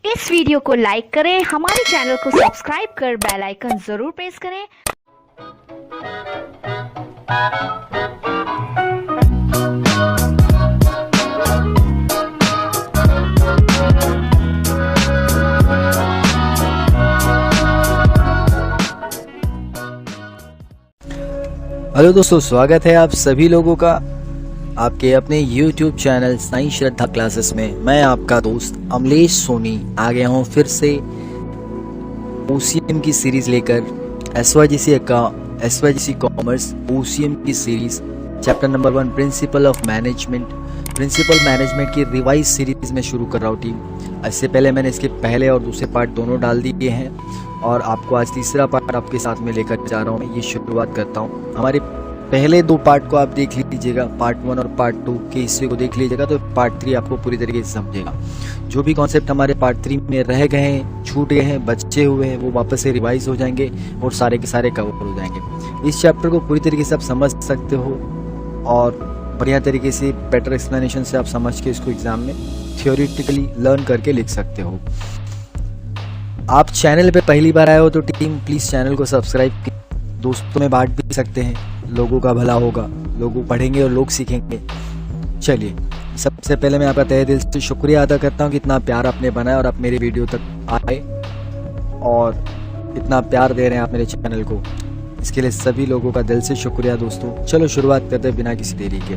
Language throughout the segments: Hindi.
इस वीडियो को लाइक करें, हमारे चैनल को सब्सक्राइब कर बेल आइकन जरूर प्रेस करें। हेलो दोस्तों, स्वागत है आप सभी लोगों का आपके अपने YouTube चैनल साईं श्रद्धा क्लासेस में। मैं आपका दोस्त अमलेश सोनी आ गया हूँ फिर से OCM की सीरीज लेकर। SYGC कॉमर्स OCM की series chapter number 1 principle of management की रिवाइज सीरीज में शुरू कर रहा हूँ टीम। इससे पहले मैंने इसके पहले और दूसरे पार्ट दोनों डाल दिए हैं और आपको आज तीसरा पार्ट आपके साथ में लेकर जा रहा हूँ। मैं ये शुरुआत करता हूँ। हमारे पहले दो पार्ट को आप देख लीजिएगा, पार्ट 1 और पार्ट 2 के हिस्से को देख लीजिएगा तो पार्ट 3 आपको पूरी तरीके से समझेगा। जो भी कॉन्सेप्ट हमारे पार्ट 3 में रह गए हैं, छूट गए हैं, बचे हुए हैं, वो वापस से रिवाइज हो जाएंगे और सारे के सारे कवर हो जाएंगे। इस चैप्टर को पूरी तरीके से आप समझ सकते हो और बढ़िया तरीके से बेटर एक्सप्लेनेशन से आप समझ के इसको एग्जाम में थियोरेटिकली लर्न करके लिख सकते हो। आप चैनल पे पहली बार आए हो तो टीम प्लीज़ चैनल को सब्सक्राइब, दोस्तों में बांट भी सकते हैं, लोगों का भला होगा, लोग पढ़ेंगे और लोग सीखेंगे। चलिए, सबसे पहले मैं आपका तहे दिल से शुक्रिया अदा करता हूँ कि इतना प्यार आपने बनाया और आप मेरे वीडियो तक आए और इतना प्यार दे रहे हैं आप मेरे चैनल को। इसके लिए सभी लोगों का दिल से शुक्रिया दोस्तों। चलो शुरुआत करते हैं बिना किसी देरी के।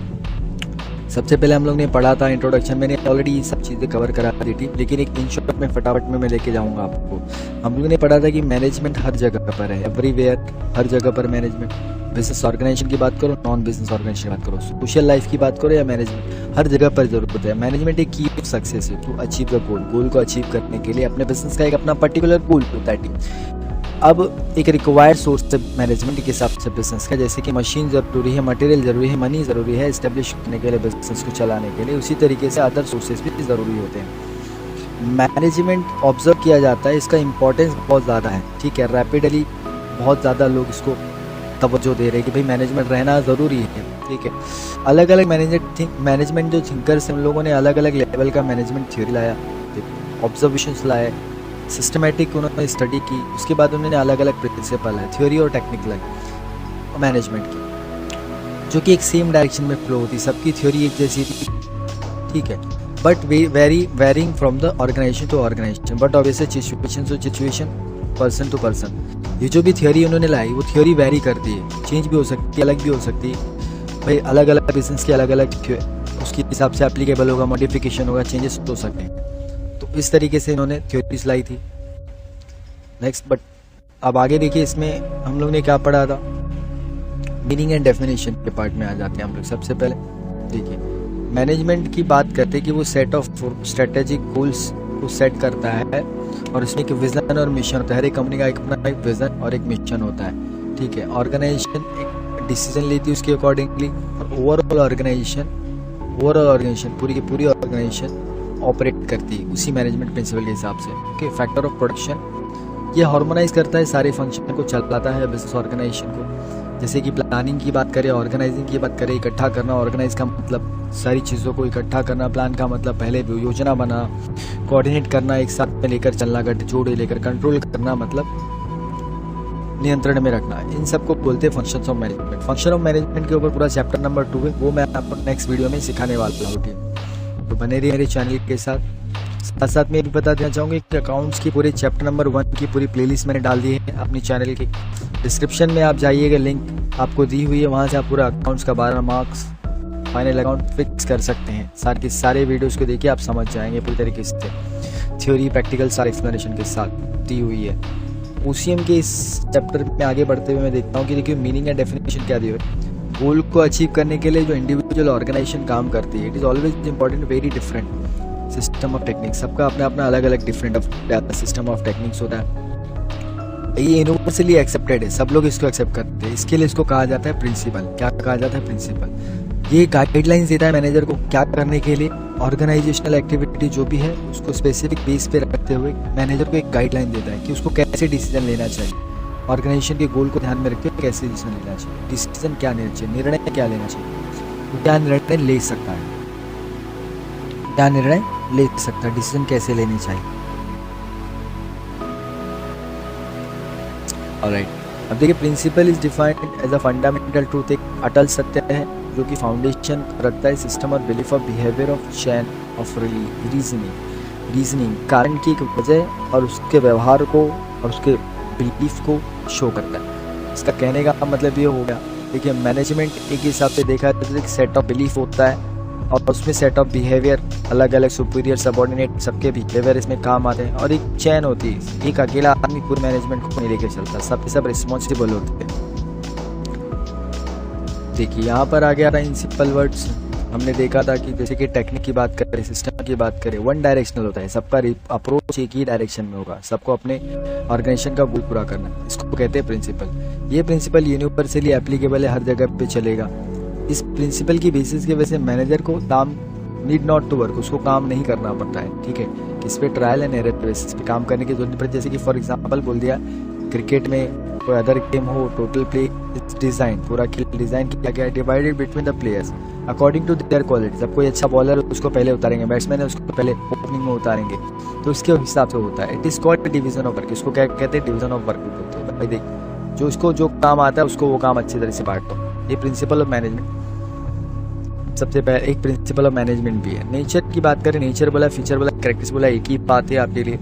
सबसे पहले हम लोग ने पढ़ा था इंट्रोडक्शन, मैंने ऑलरेडी ये सब चीज़ें कवर करा दी थी, लेकिन एक इन शॉर्ट में फटाफट में मैं लेके जाऊंगा आपको। हम लोगों ने पढ़ा था कि मैनेजमेंट हर जगह पर है, एवरीवेयर, हर जगह पर मैनेजमेंट। बिजनेस ऑर्गेनाइजेशन की बात करो, नॉन बिजनेस ऑर्गेनाइजेशन की बात करो, सोशल लाइफ की बात करो या मैनेजमेंट, हर जगह पर जरूरत है। मैनेजमेंट एक की ऑफ सक्सेस है टू अचीव द गोल को अचीव करने के लिए अपने बिजनेस का एक अपना पर्टिकुलर गोल होता है। अब एक रिक्वायर्ड सोर्स है मैनेजमेंट के हिसाब से बिजनेस का, जैसे कि मशीन ज़रूरी है, मटेरियल ज़रूरी है, मनी ज़रूरी है इस्टेब्लिश करने के लिए, बिजनेस को चलाने के लिए। उसी तरीके से अदर सोर्सेज भी ज़रूरी होते हैं। मैनेजमेंट ऑब्जर्व किया जाता है, इसका इंपॉर्टेंस बहुत ज़्यादा है, ठीक है। रैपिडली बहुत ज़्यादा लोग इसको तवज्जो दे रहे हैं कि भाई मैनेजमेंट रहना ज़रूरी है, ठीक है। अलग अलग मैनेजमेंट जो थिंकर्स हैं उन लोगों ने अलग अलग लेवल का मैनेजमेंट थ्योरी लाया, ऑब्जर्वेशंस लाए, सिस्टमेटिक उन्होंने स्टडी की। उसके बाद उन्होंने अलग अलग प्रिंसिपल है, थ्योरी और टेक्निकल मैनेजमेंट की, जो कि एक सेम डायरेक्शन में फ्लो होती। सबकी थ्योरी एक जैसी थी, ठीक है, but varying from the organization to organization, but obviously situation to situation, person to person. ये जो भी थ्योरी उन्होंने लाई वो थ्योरी वेरी करती है, चेंज भी हो सकती है, अलग भी हो सकती है। भाई अलग अलग बिजनेस के अलग अलग उसके हिसाब से एप्लीकेबल होगा, मॉडिफिकेशन होगा, चेंजेस हो सकते हैं। तो इस तरीके से इन्होंने थ्योरीज लाई थी। नेक्स्ट, बट अब आगे देखिए, इसमें हम लोग ने क्या पढ़ा था, मीनिंग एंड डेफिनेशन के पार्ट में आ जाते हैं हम लोग। सबसे पहले देखिए, मैनेजमेंट की बात करते हैं कि वो सेट ऑफ स्ट्रेटेजिक गोल्स को सेट करता है और उसमें एक विजन और मिशन होता है। हर एक कंपनी का एक अपना एक विजन और एक मिशन होता है, ठीक है। ऑर्गेनाइजेशन एक डिसीजन लेती है उसके अकॉर्डिंगली, और ओवरऑल ऑर्गेनाइजेशन पूरी की पूरी ऑर्गेनाइजेशन ऑपरेट करती है उसी मैनेजमेंट प्रिंसिपल के हिसाब से। ओके, फैक्टर ऑफ प्रोडक्शन, ये हार्मोनाइज करता है सारे फंक्शन को, चलाता है बिजनेस ऑर्गेनाइजेशन को। जैसे कि प्लानिंग की बात करें, ऑर्गेनाइजिंग की बात करें, इकट्ठा करना, ऑर्गेनाइज का मतलब सारी चीज़ों को इकट्ठा करना, प्लान का मतलब पहले योजना बना, कोऑर्डिनेट करना, एक साथ में लेकर चलना, गठजोड़ लेकर कंट्रोल करना, मतलब नियंत्रण में रखना। इन सबको बोलते हैं functions of management. Function of management के ऊपर पूरा चैप्टर नंबर 2 है, वो मैं आपको नेक्स्ट वीडियो में सिखाने वाला हूँ। तो बने रहिए मेरे चैनल के साथ साथ मैं भी बता देना चाहूँगा कि अकाउंट्स की पूरे चैप्टर नंबर 1 की पूरी प्लेलिस्ट मैंने डाल दी है अपनी चैनल के डिस्क्रिप्शन में। आप जाइएगा, लिंक आपको दी हुई है, वहाँ से आप पूरा अकाउंट्स का 12 मार्क्स फाइनल अकाउंट फिक्स कर सकते हैं। सारे वीडियोज़ को देखिए, आप समझ जाएंगे पूरी तरीके से, थ्योरी प्रैक्टिकल सारे एक्सप्लेनेशन के साथ दी हुई है। OCM के इस चैप्टर में आगे बढ़ते हुए मैं देखता हूँ कि देखिए मीनिंग एंड डेफिनेशन क्या दी हुई है। गोल को अचीव करने के लिए जो इंडिविजुअल ऑर्गेनाइजेशन काम करती है, it is always important, very different system of techniques. सबका अपना अपना अलग अलग डिफरेंट सिस्टम ऑफ टेक्निक्स होता है। ये यूनिवर्सली एक्सेप्टेड है, सब लोग इसको एक्सेप्ट करते हैं। इसके लिए इसको कहा जाता है प्रिंसिपल। क्या कहा जाता है? प्रिंसिपल। ये गाइडलाइंस देता है मैनेजर को क्या करने के लिए, ऑर्गेनाइजेशनल एक्टिविटी जो भी है उसको स्पेसिफिक बेस पे रखते हुए मैनेजर को एक गाइडलाइन देता है कि उसको कैसे डिसीजन लेना चाहिए, ऑर्गेनाइजेशन के गोल को ध्यान में रखते हुए कैसे डिसीजन लेना चाहिए, डिसीजन क्या लेना चाहिए, निर्णय क्या लेना चाहिए, क्या निर्णय ले सकता है, क्या निर्णय ले सकता है, डिसीजन कैसे लेनी चाहिए। ऑलराइट, अब देखिए principle is defined as a fundamental truth, एक अटल सत्य है जो कि फाउंडेशन रखता है सिस्टम और belief of behaviour of chain of reasoning, कारण की एक वजह और उसके व्यवहार को और उसके बिलीफ को शो करता है। इसका कहने का मतलब ये हो गया, देखिए मैनेजमेंट एक हिसाब से देखा तो एक सेट ऑफ बिलीफ होता है और उसमें सेट ऑफ बिहेवियर, अलग अलग सुपीरियर सबऑर्डिनेट सबके बिहेवियर इसमें काम आते हैं और एक चैन होती है। एक अकेला आदमी पूरे मैनेजमेंट को नहीं लेके चलता, सब रिस्पॉन्सिबल होते हैं। देखिए यहाँ पर आ गया था इन सिंपल वर्ड्स, हमने देखा था कि जैसे कि टेक्निक की बात करें, सिस्टम की बात करें, वन डायरेक्शनल होता है, सबका अप्रोच एक ही डायरेक्शन में होगा, सबको अपने ऑर्गेनाइजेशन का गोल पूरा करना है, इसको कहते हैं प्रिंसिपल। ये प्रिंसिपल यूनिवर्सली एप्लीकेबल है, हर जगह पे चलेगा। इस प्रिंसिपल की बेसिस की वजह से मैनेजर को काम नीड नॉट टू वर्क, उसको काम नहीं करना पड़ता है, ठीक है। इस पे ट्रायल एंड एरर बेसिस पे काम करने की जरूरत पड़ती है। जैसे कि फॉर एग्जांपल बोल दिया, क्रिकेट में कोई अदर गेम हो, टोटल प्ले इज डिजाइन, पूरा खेल डिजाइन किया गया है, divided between the players according to their quality. सब कोई अच्छा बॉलर है उसको पहले उतारेंगे, बैट्समैन है उसको पहले ओपनिंग में उतारेंगे, तो इसके हिसाब से होता है। It is called division of work, इसको क्या कहते हैं, डिवीजन ऑफ वर्क बोलते हैं। भाई देख, जो इसको जो काम आता है उसको वो काम अच्छी तरह से बांट दो। ये प्रिंसिपल ऑफ मैनेजमेंट, सबसे पहले एक प्रिंसिपल ऑफ मैनेजमेंट भी है। नेचर की बात करें, नेचर बोला, फीचर बोला, कैरेक्टर्स बोला, एक ही बात है आपके लिए।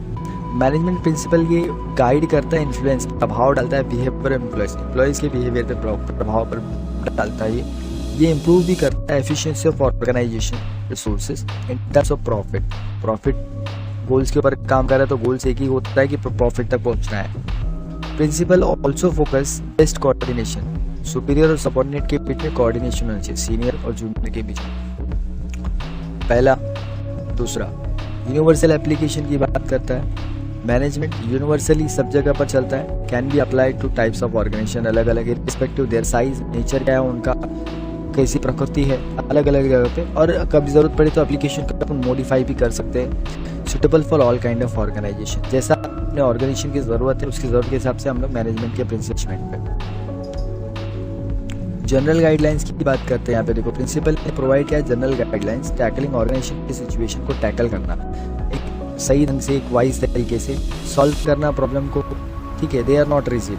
मैनेजमेंट प्रिंसिपल ये गाइड करता है, इन्फ्लुएंस, प्रभाव डालता है बिहेवियर एम्प्लॉयज के बिहेवियर पे प्रभाव पर डालता है। ये इम्प्रूव भी करता है efficiency of organization resources in terms of profit goals के ऊपर काम कर रहा है तो गोल्स एक ही होता है कि प्रॉफिट तक पहुंचना है। Principle also focus best coordination, superior और सबऑर्डिनेट के बीच में कोऑर्डिनेशन होना चाहिए, सीनियर और जूनियर के बीच में, पहला। दूसरा, यूनिवर्सल एप्लीकेशन की बात करता है। मैनेजमेंट यूनिवर्सली सब जगह पर चलता है, can be applied to types of organization, अलग अलग रिस्पेक्टिव देयर साइज, नेचर क्या है उनका, कैसी प्रकृति है, अलग अलग जगह पे, और कभी जरूरत पड़े तो एप्लीकेशन को अपन मॉडिफाई भी कर सकते हैं। Suitable for all kind of organization, जैसा अपने ऑर्गेनाइजेशन की जरूरत है उसकी जरूरत के हिसाब से हम लोग मैनेजमेंट के प्रिंसिपल पे। जनरल गाइडलाइंस की बात करते हैं। यहाँ पे देखो प्रिंसिपल ने प्रोवाइड किया है जनरल गाइडलाइंस, टैकलिंग ऑर्गेनाइजेशन की सिचुएशन को टैकल करना, एक सही ढंग से, एक वाइज तरीके से सॉल्व करना प्रॉब्लम को, ठीक है। They are not rigid,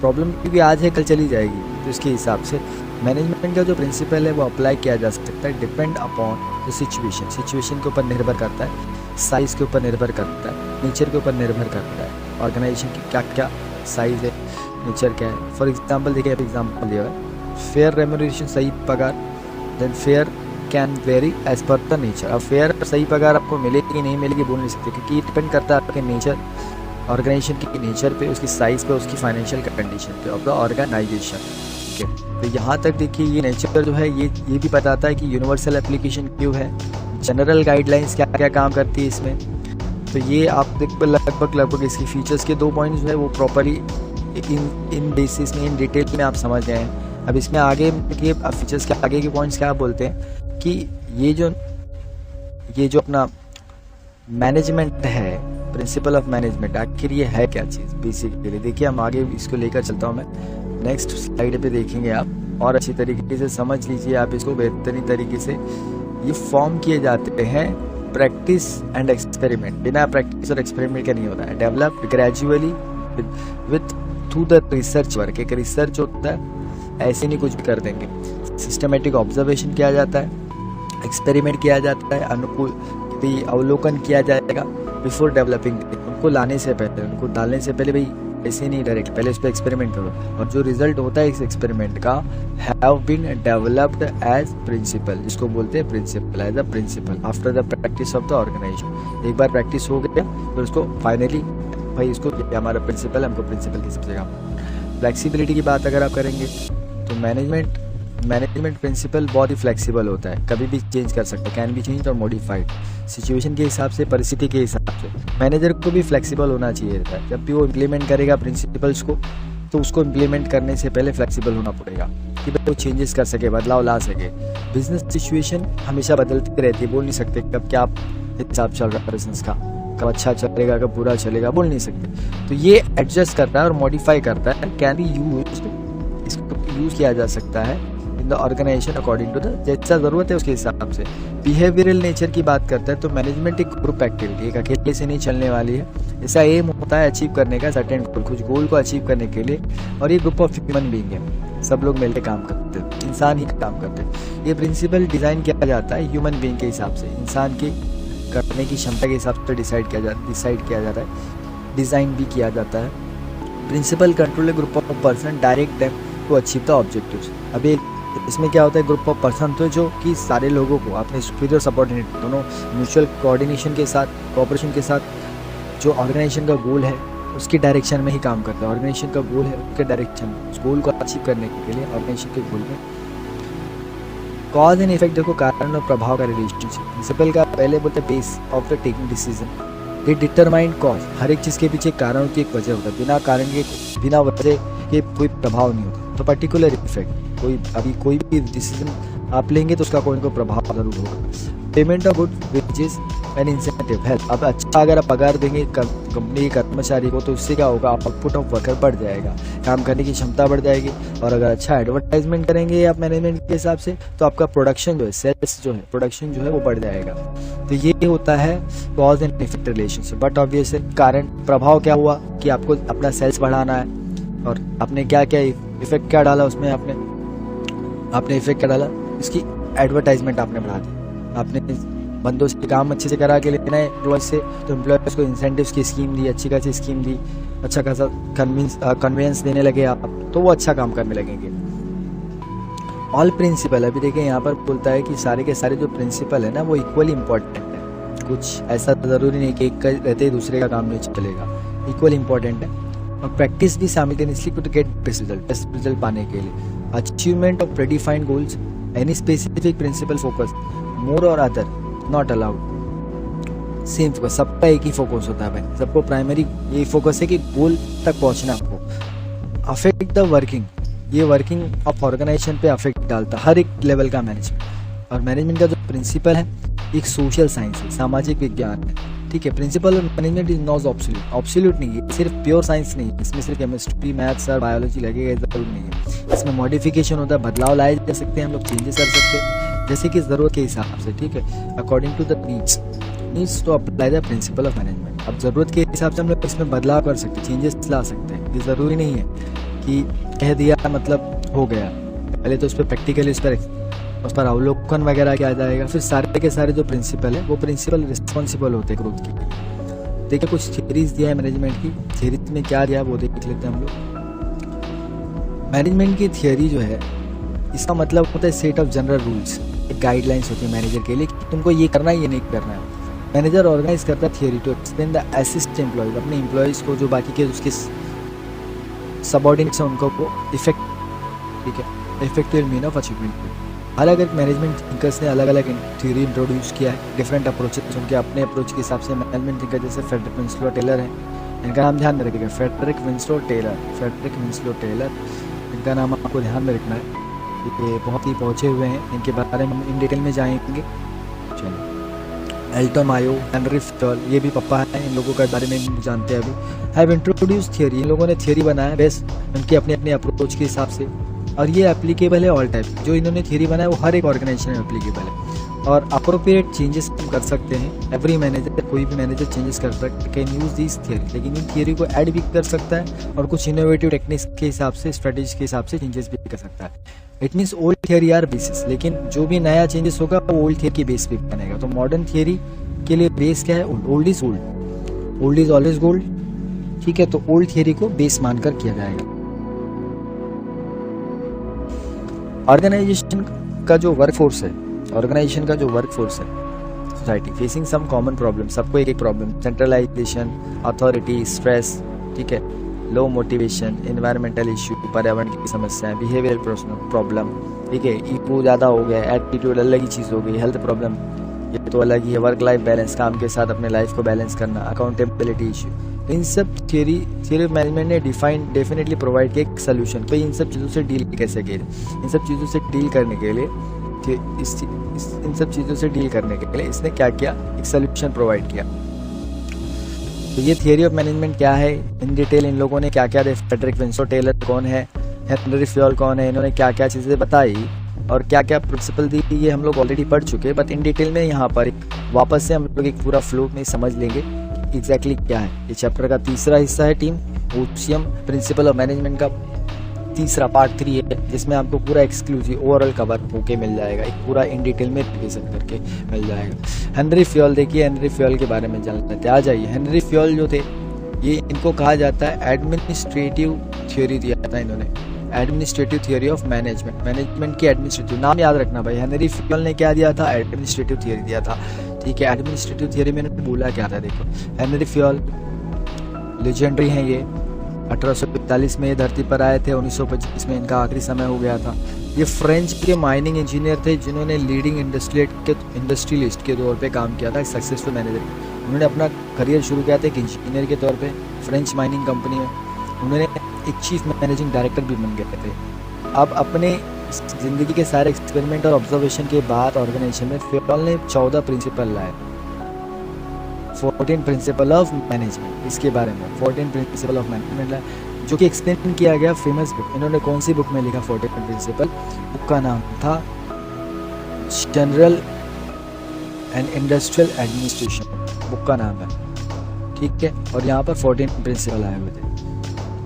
problem क्योंकि आज है कल चली जाएगी, तो इसके हिसाब से मैनेजमेंट का जो प्रिंसिपल है वो अप्लाई किया जा सकता है। डिपेंड अपॉन द सिचुएशन के ऊपर निर्भर करता है, साइज के ऊपर निर्भर करता है, नेचर के ऊपर निर्भर करता है, ऑर्गेनाइजेशन की क्या क्या साइज है, नेचर क्या है। फॉर एग्जाम्पल देखिए, एग्जाम्पल दिया है, फेयर रेम्यूनरेशन, सही पगार, then fair can vary as per the nature. अब फेयर सही पगार आपको मिलेगी कि नहीं मिलेगी बोल नहीं सकते, क्योंकि डिपेंड करता है आपके नेचर, ऑर्गेनाइजेशन की नेचर पे, उसकी साइज पे, उसकी फाइनेंशियल कंडीशन पे ऑफ द ऑर्गेनाइजेशन, ठीक है। तो यहाँ तक देखिए ये नेचर जो है ये भी बताता है कि यूनिवर्सल एप्लीकेशन क्यों है, जनरल गाइडलाइंस क्या क्या काम करती है इसमें। तो ये आप लगभग इसकी फीचर्स के 2 पॉइंट्स जो है वो प्रॉपरली इन बेसिस में, इन डिटेल में आप समझ गए हैं। अब इसमें आगे के फीचर्स के आगे के पॉइंट्स क्या बोलते हैं कि ये जो अपना मैनेजमेंट है, प्रिंसिपल ऑफ मैनेजमेंट, आखिर ये है क्या चीज़ बेसिकली। देखिए हम आगे इसको लेकर चलता हूँ मैं, नेक्स्ट स्लाइड पे देखेंगे आप, और अच्छी तरीके से समझ लीजिए आप इसको बेहतरीन तरीके से। ये फॉर्म किए जाते हैं प्रैक्टिस एंड एक्सपेरिमेंट, बिना प्रैक्टिस और एक्सपेरिमेंट का नहीं होता है। Develop gradually with through the research work, एक रिसर्च होता है, ऐसे नहीं कुछ भी कर देंगे। सिस्टमेटिक ऑब्जर्वेशन किया जाता है, एक्सपेरिमेंट किया जाता है, अनुकूल भी अवलोकन किया जाएगा बिफोर डेवलपिंग, उनको लाने से पहले, उनको डालने से पहले भाई ऐसे नहीं डायरेक्ट, पहले इस पर एक्सपेरिमेंट करो, और जो रिजल्ट होता है इस एक्सपेरिमेंट का have been developed as principle, जिसको बोलते हैं principle, as a principle after the practice of the organization. एक बार प्रैक्टिस हो गया फिर उसको फाइनली भाई इसको हमारा प्रिंसिपल, हमको प्रिंसिपल की सब जगह। फ्लेक्सिबिलिटी की बात अगर आप करेंगे तो मैनेजमेंट प्रिंसिपल बहुत ही फ्लेक्सिबल होता है, कभी भी चेंज कर सकते हैं, कैन बी चेंज और मॉडिफाइड, सिचुएशन के हिसाब से, परिस्थिति के हिसाब से। मैनेजर को भी फ्लेक्सिबल होना चाहिए था, जब भी वो इम्प्लीमेंट करेगा प्रिंसिपल्स को तो उसको इम्प्लीमेंट करने से पहले फ्लेक्सिबल होना पड़ेगा कि वो चेंजेस कर सके, बदलाव ला सके। बिजनेस सिचुएशन हमेशा बदलती रहती है, बोल नहीं सकते कब क्या हिसाब चल रहा है बिजनेस का, कब अच्छा चलेगा कब बुरा चलेगा, बोल नहीं सकते। तो ये एडजस्ट करता है और मॉडिफाई करता है, कैन बी यूज्ड, इसको यूज किया जा सकता है in in the organisation according to the जैसा ज़रूरत है उसके हिसाब से। बिहेवियरल नेचर की बात करते हैं तो मैनेजमेंट एक ग्रुप एक्टिविटी, एक अकेले से नहीं चलने वाली है। इसका एम होता है अचीव करने का सर्टेन गोल, कुछ गोल को अचीव करने के लिए, और ये ग्रुप ऑफ ह्यूमन बीइंग है, सब लोग मिलकर काम करते हैं, इंसान ही काम करते हैं। ये प्रिंसिपल डिज़ाइन किया जाता है ह्यूमन बीइंग के हिसाब से, इंसान की करने की क्षमता के हिसाब से डिसाइड किया जाता है, डिज़ाइन भी किया जाता है। Principle control group of person direct them to achieve the objectives. अभी इसमें क्या होता है, ग्रुप ऑफ पर्सन तो जो कि सारे लोगों को अपने सुपीरियर सबऑर्डिनेट दोनों म्यूचुअल कोऑर्डिनेशन के साथ, कोऑपरेशन के साथ जो ऑर्गेनाइजेशन का गोल है उसकी डायरेक्शन में ही काम करता है। ऑर्गेनाइजेशन का गोल है उसके डायरेक्शन में, उस गोल को अचीव करने के लिए ऑर्गेनाइजेशन के गोल में कॉज एंड इफेक्ट, देखो कारण और प्रभाव का रिलेशनशिप। प्रिंसिपल का पहले बोलते हैं base of the taking decision, ये डिटरमाइंड कॉज, हर एक चीज़ के पीछे कारण की एक वजह होता है, बिना कारण के बिना वजह के कोई प्रभाव नहीं होता। तो पर्टिकुलर इफेक्ट, कोई भी डिसीजन आप लेंगे तो उसका कोई ना कोई प्रभाव जरूर होगा। Payment of good wages and incentive help, अब अच्छा अगर आप पगार देंगे कंपनी के कर्मचारी को तो उससे क्या होगा, आउटपुट ऑफ वर्कर बढ़ जाएगा, काम करने की क्षमता बढ़ जाएगी। और अगर अच्छा एडवर्टाइजमेंट करेंगे आप मैनेजमेंट के हिसाब से तो आपका प्रोडक्शन जो है, सेल्स जो है, प्रोडक्शन जो है वो बढ़ जाएगा। तो ये होता है cause and effect relationship. But obvious कारण प्रभाव क्या हुआ कि आपको अपना सेल्स बढ़ाना है, और आपने क्या क्या इफेक्ट क्या डाला उसमें, आपने इफेक्ट क्या डाला, इसकी एडवर्टाइजमेंट आपने बढ़ा दी। आपने बंदों से काम अच्छे से करा के लेना है एम्प्लॉय से, तो एम्प्लॉयज को इंसेंटिव्स की स्कीम दी, अच्छी खासी स्कीम दी, अच्छा खासा कन्वीनियंस देने लगे आप, तो वो अच्छा काम करने लगेंगे। ऑल प्रिंसिपल, अभी देखिए यहाँ पर बोलता है कि सारे के सारे जो प्रिंसिपल है ना वो इक्वली इंपॉर्टेंट है, कुछ ऐसा ज़रूरी नहीं कि एक का रहते ही दूसरे का काम नहीं चलेगा, इक्वल इंपॉर्टेंट है। और प्रैक्टिस भी simultaneously to get best result पाने के लिए। Achievement of predefined goals, any specific principle focus more और other not allowed. Same focus, सबका एक ही फोकस होता है भाई, सबको प्राइमरी यही फोकस है कि गोल तक पहुंचना आपको। अफेक्ट द वर्किंग, ये वर्किंग ऑफ ऑर्गेनाइजेशन पे अफेक्ट डालता है हर एक लेवल का मैनेजमेंट। और मैनेजमेंट का जो प्रिंसिपल है एक सोशल साइंस है, सामाजिक विज्ञान है, ठीक है। Principal of management is not absolute नहीं है, सिर्फ प्योर साइंस नहीं है, इसमें सिर्फ केमिस्ट्री, मैथ्स और बायोलॉजी लगेगा जरूर नहीं है। इसमें मॉडिफिकेशन होता है, बदलाव लाए जा सकते हैं, हम लोग चेंजेस कर सकते हैं जैसे कि ज़रूरत के हिसाब से, ठीक है, according to the needs to apply the principle of management. अब ज़रूरत के हिसाब से हम लोग इसमें बदलाव कर सकते हैं, चेंजेस ला सकते हैं। ये ज़रूरी नहीं है कि कह दिया मतलब हो गया, पहले तो उस पर प्रैक्टिकली उस पर अवलोकन वगैरह किया जाएगा, फिर सारे के सारे जो प्रिंसिपल है वो प्रिंसिपल रिस्पॉन्सिबल होते हैं ग्रोथ की। देखिए कुछ थियरीज दिया है मैनेजमेंट की, थियरीज में क्या दिया वो देख लेते हैं हम लोग। मैनेजमेंट की थियरी जो है इसका मतलब होता है सेट ऑफ जनरल रूल्स, एक गाइडलाइंस होती है मैनेजर के लिए कि तुमको ये करना है ये नहीं करना है। मैनेजर ऑर्गेनाइज करता है theory to explain the assist employees, अपने एम्प्लॉयज़ को जो बाकी के उसके सबऑर्डिनेट्स हैं उनको वो इफेक्ट, ठीक है, इफेक्टिव मीन ऑफ अचीवमेंट। अलग अलग मैनेजमेंट थिंकर्स ने अलग अलग थ्योरी इंट्रोड्यूस किया है, डिफरेंट अप्रोचेस, उनके अपने अप्रोच के हिसाब से। मैनेजमेंट थिंकर जैसे फ्रेडरिक विंस्लो टेलर है, इनका नाम ध्यान में रखिएगा, फ्रेडरिक विंस्लो टेलर, इनका नाम आपको ध्यान में रखना है, ये बहुत ही पहुँचे हुए हैं, इनके बारे में हम इन डिटेल में जाएंगे। चलिए, एल्टन मायो, हेनरी फिशर, ये भी पप्पा है, इन लोगों के बारे में जानते हैं अभी। हैव इंट्रोड्यूस थियरी, इन लोगों ने थियरी बनाया बेस्ट उनके अपने अपने अप्रोच के हिसाब से, और ये एप्लीकेबल है ऑल टाइप। जो इन्होंने थियरी बनाया वो हर एक ऑर्गेनाइजेशन में एप्लीकेबल है, और अप्रोप्रिएट चेंजेस हम कर सकते हैं। एवरी मैनेजर, कोई भी मैनेजर चेंजेस कर सकता है, कैन यूज दिस थियरी, लेकिन इन थियरी को ऐड भी कर सकता है और कुछ इनोवेटिव टेक्निक्स के हिसाब से, स्ट्रेटेजी के हिसाब से चेंजेस भी कर सकता है। It means old theory are basis, लेकिन जो भी नया चेंजेस होगा वो ओल्ड थियरी के बेस पे बनेगा। तो मॉडर्न थियरी के लिए बेस क्या है, ओल्ड इज ऑलवेज गोल्ड, ठीक है। तो ओल्ड थियरी को बेस मानकर किया जाएगा। ऑर्गेनाइजेशन का जो वर्कफोर्स है, society facing some common problem, सबको एक एक प्रॉब्लम, सेंट्रलाइजेशन, अथॉरिटी, स्ट्रेस, ठीक है, लो मोटिवेशन, एनवायरमेंटल इश्यू, पर्यावरण की समस्याएं, बिहेवियरल प्रॉब्लम, ठीक है, ईगो ज़्यादा हो गया, एटीट्यूड अलग ही चीज़ हो गई, हेल्थ प्रॉब्लम ये तो अलग ही है, वर्क लाइफ बैलेंस, काम के साथ अपने लाइफ को बैलेंस करना, अकाउंटेबिलिटी इश्यू। इन सब थियरी ऑफ मैनेजमेंट ने डेफिनेटली प्रोवाइड किया एक सोल्यूशन। तो इन सब चीज़ों से डील कैसे किए, इन सब चीज़ों से डील करने के लिए इन सब चीज़ों से डील करने के लिए इसने क्या किया, एक सोल्यूशन प्रोवाइड किया। तो ये थियरी ऑफ मैनेजमेंट क्या है इन डिटेल, इन लोगों ने क्या क्या, फ्रेडरिक विंस्लो टेलर कौन है, हेनरी फिशर कौन है, इन्होंने क्या क्या चीज़ें बताई, और क्या क्या प्रिंसिपल दी ये हम लोग ऑलरेडी पढ़ चुके हैं, बट इन डिटेल में यहाँ पर वापस से हम लोग एक पूरा फ्लो में समझ लेंगे एग्जैक्टली क्या है। ये चैप्टर का तीसरा हिस्सा है team OCM principal of management का तीसरा पार्ट 3 है, जिसमें आपको पूरा एक्सक्लूसिव ओवरऑल कवर होके मिल जाएगा, एक पूरा इन डिटेल में रिवीजन करके मिल जाएगा। हेनरी फ्योल, देखिए हेनरी फ्योल के बारे में जान लेते हैं। आ जाइए, हेनरी फ्योल जो थे ये इनको कहा जाता है एडमिनिस्ट्रेटिव थ्योरी दिया था इन्होंने, administrative theory of management, management की एडमिनिस्ट्रेटिव, नाम याद रखना भाई, हेनरी फ्योल ने क्या दिया था, एडमिनिस्ट्रेटिव थ्योरी दिया था। ठीक है, एडमिनिस्ट्रेटिव थ्योरी में इन्होंने बोला क्या था, देखो हेनरी फ्योल लेजेंडरी हैं ये, 1845 में ये धरती पर आए थे, 1925 में इनका आखिरी समय हो गया था। ये फ्रेंच के माइनिंग इंजीनियर थे जिन्होंने लीडिंग इंडस्ट्रियलिस्ट के तौर पे काम किया था, सक्सेसफुल मैनेजर। उन्होंने अपना करियर शुरू किया था एक इंजीनियर के तौर पे फ्रेंच माइनिंग कंपनी में, उन्होंने एक चीफ मैनेजिंग डायरेक्टर भी बन गए थे। अब अपने ज़िंदगी के सारे एक्सपेरिमेंट और ऑब्जर्वेशन के बाद ऑर्गेनाइजेशन में फ्योल ने 14 प्रिंसिपल लाए, 14 प्रिंसिपल ऑफ मैनेजमेंट, इसके बारे में 14 प्रिंसिपल ऑफ मैनेजमेंट लाए, जो कि एक्सप्लेन किया गया फेमस बुक। इन्होंने कौन सी बुक में लिखा 14 प्रिंसिपल, बुक का नाम था general and industrial administration, book का नाम है। ठीक है, और यहाँ पर 14 प्रिंसिपल आए हुए थे।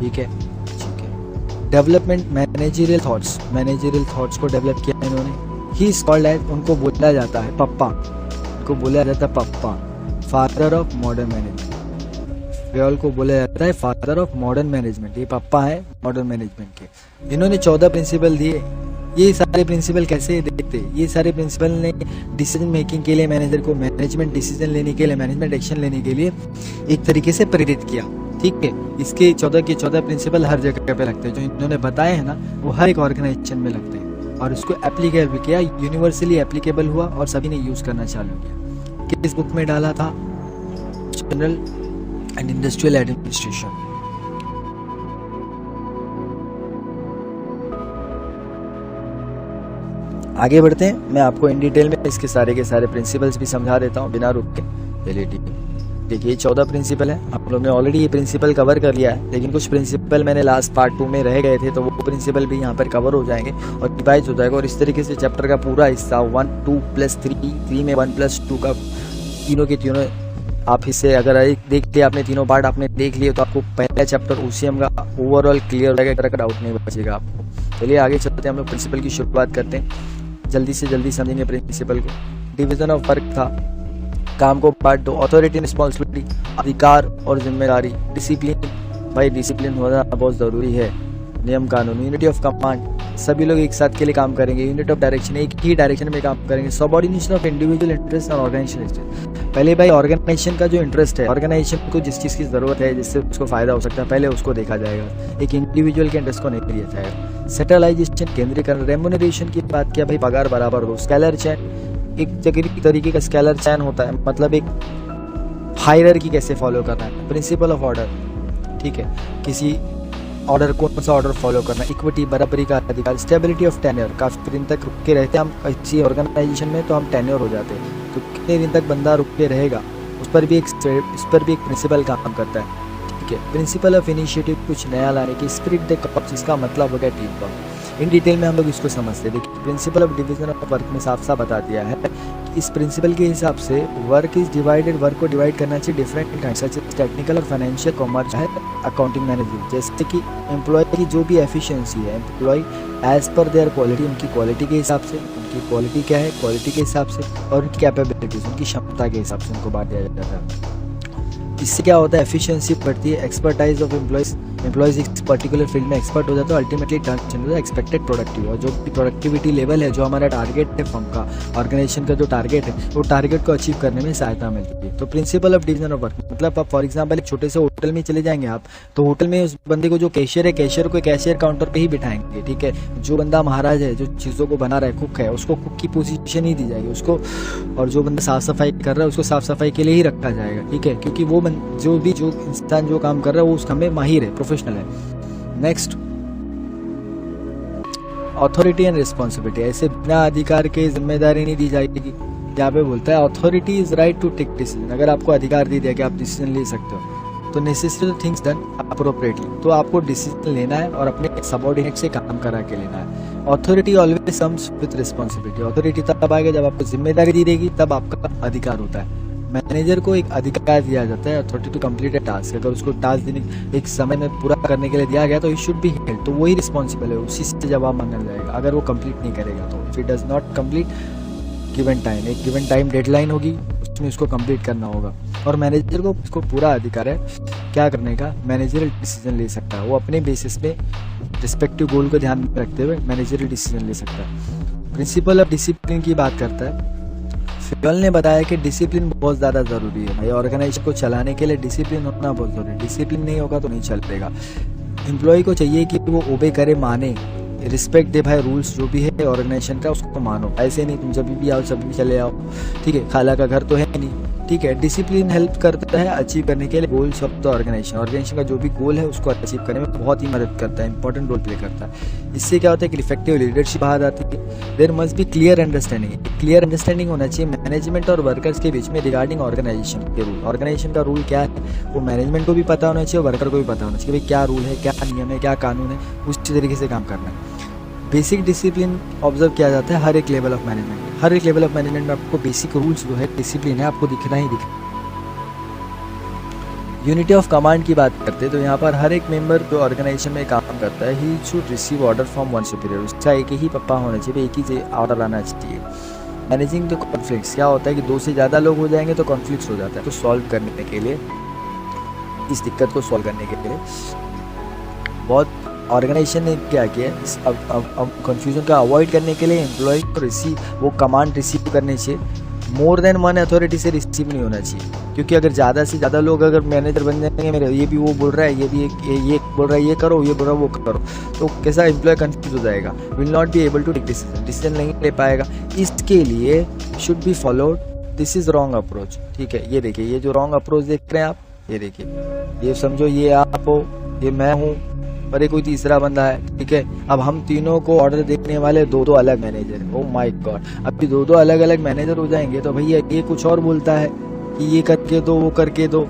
ठीक है, ठीक है। डेवलपमेंट मैनेजरियल थॉट्स को डेवलप किया इन्होंने। ही इज कॉल्ड एज, उनको बोला जाता है पप्पा, उनको बोला जाता है पप्पा, father of modern management. Fayol को बोला जाता है फादर ऑफ मॉडर्न मैनेजमेंट, ये पापा है मॉडर्न मैनेजमेंट के। इन्होंने 14 प्रिंसिपल दिए। ये सारे प्रिंसिपल कैसे देखते, ये सारे प्रिंसिपल ने डिसीजन मेकिंग के लिए मैनेजर को, मैनेजमेंट डिसीजन लेने के लिए, मैनेजमेंट एक्शन लेने के लिए एक तरीके से प्रेरित किया। ठीक है, इसके 14 के 14 प्रिंसिपल हर जगह पे लगते हैं, जो इन्होंने बताए हैं ना वो हर एक ऑर्गेनाइजेशन में लगते हैं, और उसको एप्लीकेबल किया, यूनिवर्सली एप्लीकेबल हुआ और सभी ने यूज करना चालू किया। किस बुक में डाला था, जनरल एंड इंडस्ट्रियल एडमिनिस्ट्रेशन। आगे बढ़ते हैं, मैं आपको इन डिटेल में इसके सारे के सारे प्रिंसिपल्स भी समझा देता हूँ बिना रुक के। चलिए ठीक है, देखिए 14 प्रिंसिपल है, आप लोग ने ऑलरेडी ये प्रिंसिपल कवर कर लिया है, लेकिन कुछ प्रिंसिपल मैंने लास्ट पार्ट 2 में रह गए थे, तो वो प्रिंसिपल भी यहाँ पर कवर हो जाएंगे और रिवाइज हो जाएगा। और इस तरीके से चैप्टर का पूरा हिस्सा 1 2 + 3 में 1 + 2 का तीनों के तीनों आप हिस्से अगर देख लिया आपने, तीनों पार्ट आपने देख लिए, तो आपको पहला चैप्टर ओसीएम का ओवरऑल क्लियर हो जाएगा, डाउट नहीं बचेगा आपको। चलिए आगे चलते हैं, हम लोग प्रिंसिपल की शुरुआत करते हैं, जल्दी से जल्दी समझेंगे प्रिंसिपल को। डिवीजन ऑफ वर्क था, काम को पार्ट 2, अथॉरिटी एंड रिस्पॉन्सिबिलिटी, अधिकार और जिम्मेदारी, डिसिप्लिन, भाई डिसिप्लिन होना बहुत ज़रूरी है, नियम कानून, यूनिटी ऑफ कमांड, सभी लोग एक साथ के लिए काम करेंगे, यूनिट ऑफ डायरेक्शन, एक ही डायरेक्शन में काम करेंगे, सबऑर्डिनेशन ऑफ इंडिविजुअल इंटरेस्ट और ऑर्गेनाइजेशन इंटरेस्ट। पहले भाई ऑर्गेनाइजेशन का जो इंटरेस्ट है, ऑर्गेनाइजेशन को जिस चीज़ की ज़रूरत है जिससे उसको फायदा हो सकता है, पहले उसको देखा जाएगा, एक इंडिविजुअल के इंटरेस्ट को नहीं लिया जाएगा। सेंट्रलाइजेशन, केंद्रीकरण, रेम्युनरेशन की बात किया, भाई पगार बराबर हो। स्केलर चैन, एक तरीके का स्केलर चैन होता है, मतलब एक हायरार्की कैसे फॉलो करना है। प्रिंसिपल ऑफ ऑर्डर, ठीक है, किसी ऑर्डर कौन सा ऑर्डर फॉलो करना। इक्विटी, बराबरी का अधिकार। स्टेबिलिटी ऑफ टेन्योर, काफ़ी दिन तक रुक के रहते हैं हम किसी ऑर्गेनाइजेशन में, तो हम टेन्योर हो जाते हैं, तो कितने दिन तक बंदा रुक के रहेगा उस पर भी एक प्रिंसिपल काम करता है। ठीक है, प्रिंसिपल ऑफ इनिशिएटिव, कुछ नया लाने की। स्पिरिट द कॉर्प्स, इसका मतलब हो गया टीम वर्क। इन डिटेल में हम लोग इसको समझते हैं। देखिए principle of division of work में साफ साफ बता दिया है कि इस प्रिंसिपल के हिसाब से वर्क इज डिवाइडेड, वर्क को डिवाइड करना चाहिए different kind, such as technical और फाइनेंशियल, कॉमर्स है, अकाउंटिंग, मैनेजमेंट। जैसे कि एम्प्लॉय की जो भी एफिशिएंसी है, employee as per their quality, उनकी क्वालिटी के हिसाब से, उनकी क्वालिटी क्या है, क्वालिटी के हिसाब से, और उनकी कैपेबिलिटीज, उनकी क्षमता के हिसाब से उनको बांट दिया जाता है। इससे क्या होता है, एफिशिएंसी बढ़ती है। एक्सपर्टाइज ऑफ एम्प्लॉयज इस पर्टिकुलर फील्ड में एक्सपर्ट हो जाता है, अल्टीमेटली टर्न एक्सपेक्टेड प्रोडक्टिव, और जो प्रोडक्टिविटी लेवल है, जो हमारा टारगेट है फर्म का, ऑर्गेनाइजेशन का जो टारगेट है, वो टारगेट को अचीव करने में सहायता मिलती है। तो principle of division of work मतलब आप फॉर एग्जांपल एक छोटे से होटल में चले जाएंगे आप, तो होटल में उस बंदे को जो कैशियर है, कैशियर को कैशियर काउंटर पे ही बिठाएंगे। ठीक है, जो बंदा महाराज है, जो चीज़ों को बना रहा है, कुक है, उसको कुक की पोजीशन ही दी जाएगी उसको, और जो बंदा साफ सफाई कर रहा है उसको साफ सफाई के लिए ही रखा जाएगा। ठीक है, क्योंकि वो जो इंसान जो काम कर रहा है वो उस काम में माहिर है, प्रोफेशनल है। नेक्स्ट, अथॉरिटी एंड रिस्पॉन्सिबिलिटी, ऐसे बिना अधिकार के जिम्मेदारी नहीं दी जाएगी। यहाँ पे बोलता है authority is right to take decision, अगर आपको अधिकार दे दिया कि आप डिसीजन ले सकते हो, तो नेसेसरी थिंग्स डन अप्रोप्रिएटली, तो आपको डिसीजन लेना है और अपने सबऑर्डिनेट से काम करा के लेना है। Authority always comes with responsibility, authority तब आएगा जब आपको जिम्मेदारी दी रहेगी, तब आपका अधिकार होता है। मैनेजर को एक अधिकार दिया जाता है, authority to complete a task, अगर उसको टास्क देने एक समय में पूरा करने के लिए दिया गया तो ही शुड बी हेल्ड, तो वही रिस्पॉन्सिबल है, उसी से जवाब मांगा जाएगा अगर वो कंप्लीट नहीं करेगा तो। If it does not complete given time, एक गिवन टाइम डेडलाइन होगी, उसमें उसको कंप्लीट करना होगा। और मैनेजर को उसको पूरा अधिकार है क्या करने का, मैनेजरल डिसीजन ले सकता है, वो अपने बेसिस पे रिस्पेक्टिव गोल को ध्यान में रखते हुए मैनेजरल डिसीजन ले सकता है। प्रिंसिपल ऑफ डिसिप्लिन की बात करता है। फिगल ने बताया कि डिसिप्लिन बहुत ज़्यादा ज़रूरी है भाई, ऑर्गेनाइजेशन को चलाने के लिए डिसिप्लिन होना बहुत ज़रूरी है। डिसिप्लिन नहीं होगा तो नहीं चलेगा। एम्प्लॉय को चाहिए कि वो ओबे करे, माने, रिस्पेक्ट दे भाई, रूल्स जो भी है ऑर्गेनाइजेशन का उसको मानो। ऐसे नहीं तुम जब भी आओ जब भी चले आओ, ठीक है, खाला का घर तो है नहीं, ठीक है। डिसिप्लिन हेल्प करता है अचीव करने के लिए goals of the organization, organization का जो भी गोल है उसको अचीव करने में बहुत ही मदद करता है, इंपॉर्टेंट रोल प्ले करता है। इससे क्या होता है कि इफेक्टिव लीडरशिप बाहर आती है। There must be clear understanding, clear understanding होना चाहिए मैनेजमेंट और वर्कर्स के बीच में रिगार्डिंग ऑर्गेनाइजेशन के रूल। ऑर्गेनाइजेशन का रूल क्या है वो मैनेजमेंट को भी पता होना चाहिए, वर्कर को भी पता होना चाहिए भाई क्या रूल है, क्या नियम है, क्या कानून है, उसी तरीके से काम करना है। बेसिक डिसिप्लिन ऑब्जर्व किया जाता है हर एक लेवल ऑफ मैनेजमेंट। हर एक लेवल ऑफ मैनेजमेंट में आपको बेसिक रूल्स जो है, डिसिप्लिन है, आपको दिखना ही दिखना। यूनिटी ऑफ कमांड की बात करते हैं तो यहाँ पर हर एक मेंबर जो ऑर्गेनाइजेशन में काम करता है he should receive order from one superior, उसका एक ही पप्पा होना चाहिए, एक ही ऑर्डर आना चाहिए। मैनेजिंग द कॉन्फ्लिक्ट्स, क्या होता है कि 2 से ज़्यादा लोग हो जाएंगे तो कॉन्फ्लिक्ट्स हो जाता है, तो सॉल्व करने के लिए, इस दिक्कत को सॉल्व करने के लिए बहुत ऑर्गेनाइजेशन ने क्या किया, अब कन्फ्यूजन का अवॉइड करने के लिए एम्प्लॉय को वो कमांड रिसीव करने चाहिए, मोर देन वन अथॉरिटी से रिसीव नहीं होना चाहिए। क्योंकि अगर ज़्यादा से ज़्यादा लोग अगर मैनेजर बन जाएंगे, मेरे ये भी वो बोल रहा है, ये भी ये बोल रहा है ये करो, ये बोल रहा है वो करो, तो कैसा एम्प्लॉय कंफ्यूज हो जाएगा, will not be able to take decision नहीं ले पाएगा। इसके लिए should be followed, this is wrong approach, ठीक है। ये देखिए, ये जो रॉन्ग अप्रोच देख रहे हैं आप, ये देखिए, ये समझो ये आप हो, ये मैं हूँ और ये कोई तीसरा बंदा है, ठीक है। अब हम तीनों को ऑर्डर देने वाले 2 अलग मैनेजर, ओ माय गॉड, अब भी 2 अलग अलग मैनेजर हो जाएंगे तो भैया ये कुछ और बोलता है कि ये करके दो, वो करके दो,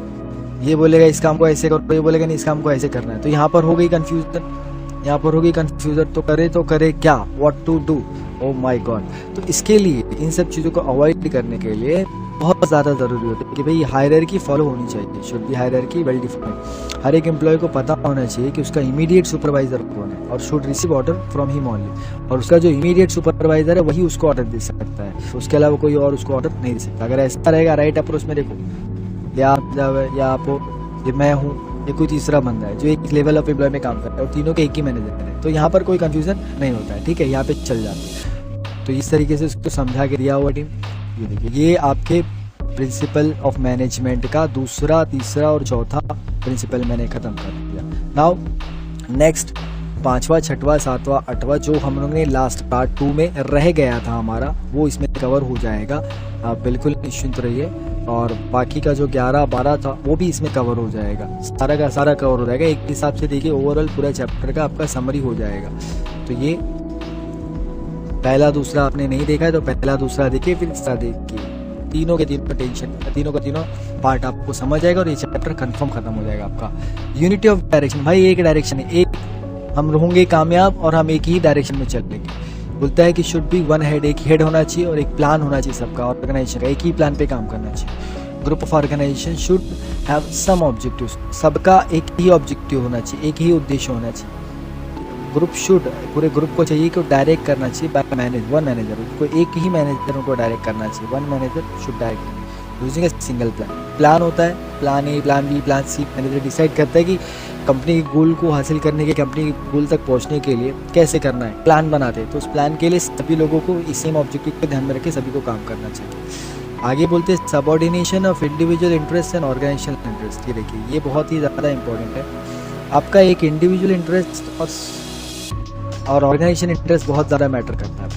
ये बोलेगा इस काम को ऐसे करो, ये बोलेगा नहीं इस काम को ऐसे करना है, तो यहाँ पर हो गई कंफ्यूजन, यहाँ पर हो गई कंफ्यूजन। तो करे क्या, what to do, oh my god. तो इसके लिए इन सब चीज़ों को अवॉइड करने के लिए बहुत ज़्यादा ज़रूरी होता है कि भाई हायरार्की फॉलो होनी चाहिए, should be hierarchy well defined. हर एक एम्प्लॉय को पता होना चाहिए कि उसका इमीडिएट सुपरवाइजर कौन है और should receive order from him only, और उसका जो इमीडिएट सुपरवाइजर है वही उसको ऑर्डर दे सकता है, उसके अलावा कोई और उसको ऑर्डर नहीं दे सकता। अगर ऐसा रहेगा राइट अप्रोच में, देखो या आप हो, ये मैं हूँ, ये कोई तीसरा बंदा है जो एक लेवल ऑफ एम्प्लॉय में काम करता है और तीनों के एक ही मैनेजर है, तो यहाँ पर कोई कंफ्यूजन नहीं होता है, ठीक है, यहाँ पे चल जाता है। तो इस तरीके से उसको समझा के दिया हुआ टीम। ये देखिए, ये आपके प्रिंसिपल ऑफ मैनेजमेंट का दूसरा, तीसरा और चौथा प्रिंसिपल मैंने खत्म कर दिया। नाउ नेक्स्ट 5वां, 6वां, 7वां, 8वां जो हम लोगों ने लास्ट पार्ट 2 में रह गया था हमारा, वो इसमें कवर हो जाएगा, आप बिल्कुल निश्चिंत रहिए। और बाकी का जो 11, 12 था वो भी इसमें कवर हो जाएगा, सारा का सारा कवर हो जाएगा। एक हिसाब से देखिए ओवरऑल पूरा चैप्टर का आपका समरी हो जाएगा। तो ये पहला, दूसरा आपने नहीं देखा है तो पहला, दूसरा देखिए, फिर तीसरा देखिए, तीनों के तीनों टेंशन, तीनों का तीनों पार्ट आपको समझ आएगा और ये चैप्टर कंफर्म खत्म हो जाएगा आपका। यूनिटी ऑफ डायरेक्शन, भाई एक डायरेक्शन है, एक हम होंगे कामयाब और हम एक ही डायरेक्शन में चलेंगे। बोलता है कि शुड बी वन हेड, एक हेड होना चाहिए और एक प्लान होना चाहिए सबका, ऑर्गेनाइजेशन का एक ही प्लान पे काम करना चाहिए। Group of organization should have some objectives, सबका एक ही ऑब्जेक्टिव होना चाहिए, एक ही उद्देश्य होना चाहिए। ग्रुप शुड, पूरे ग्रुप को चाहिए कि डायरेक्ट करना चाहिए बाय वन मैनेजर, उसको एक ही मैनेजर को डायरेक्ट करना चाहिए, one manager should direct using a single plan. Plan होता है, plan A, plan B, plan C, manager decide करता है कि कंपनी के गोल को हासिल करने के, कंपनी के गोल तक पहुंचने के लिए कैसे करना है, प्लान बनाते हैं। तो उस प्लान के लिए सभी लोगों को इस सेम ऑब्जेक्टिव को ध्यान में रख के सभी को काम करना चाहिए। आगे बोलते हैं subordination of individual interest and organizational interest. ये देखिए, ये बहुत ही ज़्यादा इंपॉर्टेंट है। आपका एक इंडिविजुअल इंटरेस्ट और ऑर्गेनाइजेशन इंटरेस्ट बहुत ज़्यादा मैटर करता है।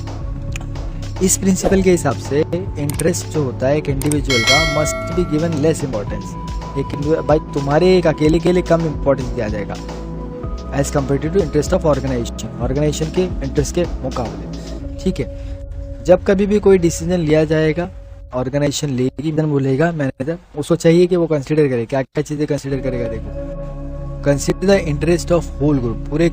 इस प्रिंसिपल के हिसाब से इंटरेस्ट जो होता है एक इंडिविजुअल का must be given less importance. एक भाई तुम्हारे एक अकेले के लिए कम इंपॉर्टेंस दिया जाएगा as compare to interest of organization के इंटरेस्ट के मुकाबले, ठीक है। जब कभी भी कोई डिसीजन लिया जाएगा ऑर्गेनाइजेशन लेगी, देन बोलेगा मैनेजर, उसको चाहिए कि वो कंसीडर करे क्या क्या चीज़ें कंसीडर करेगा। देखो, consider the interest of whole group, पूरे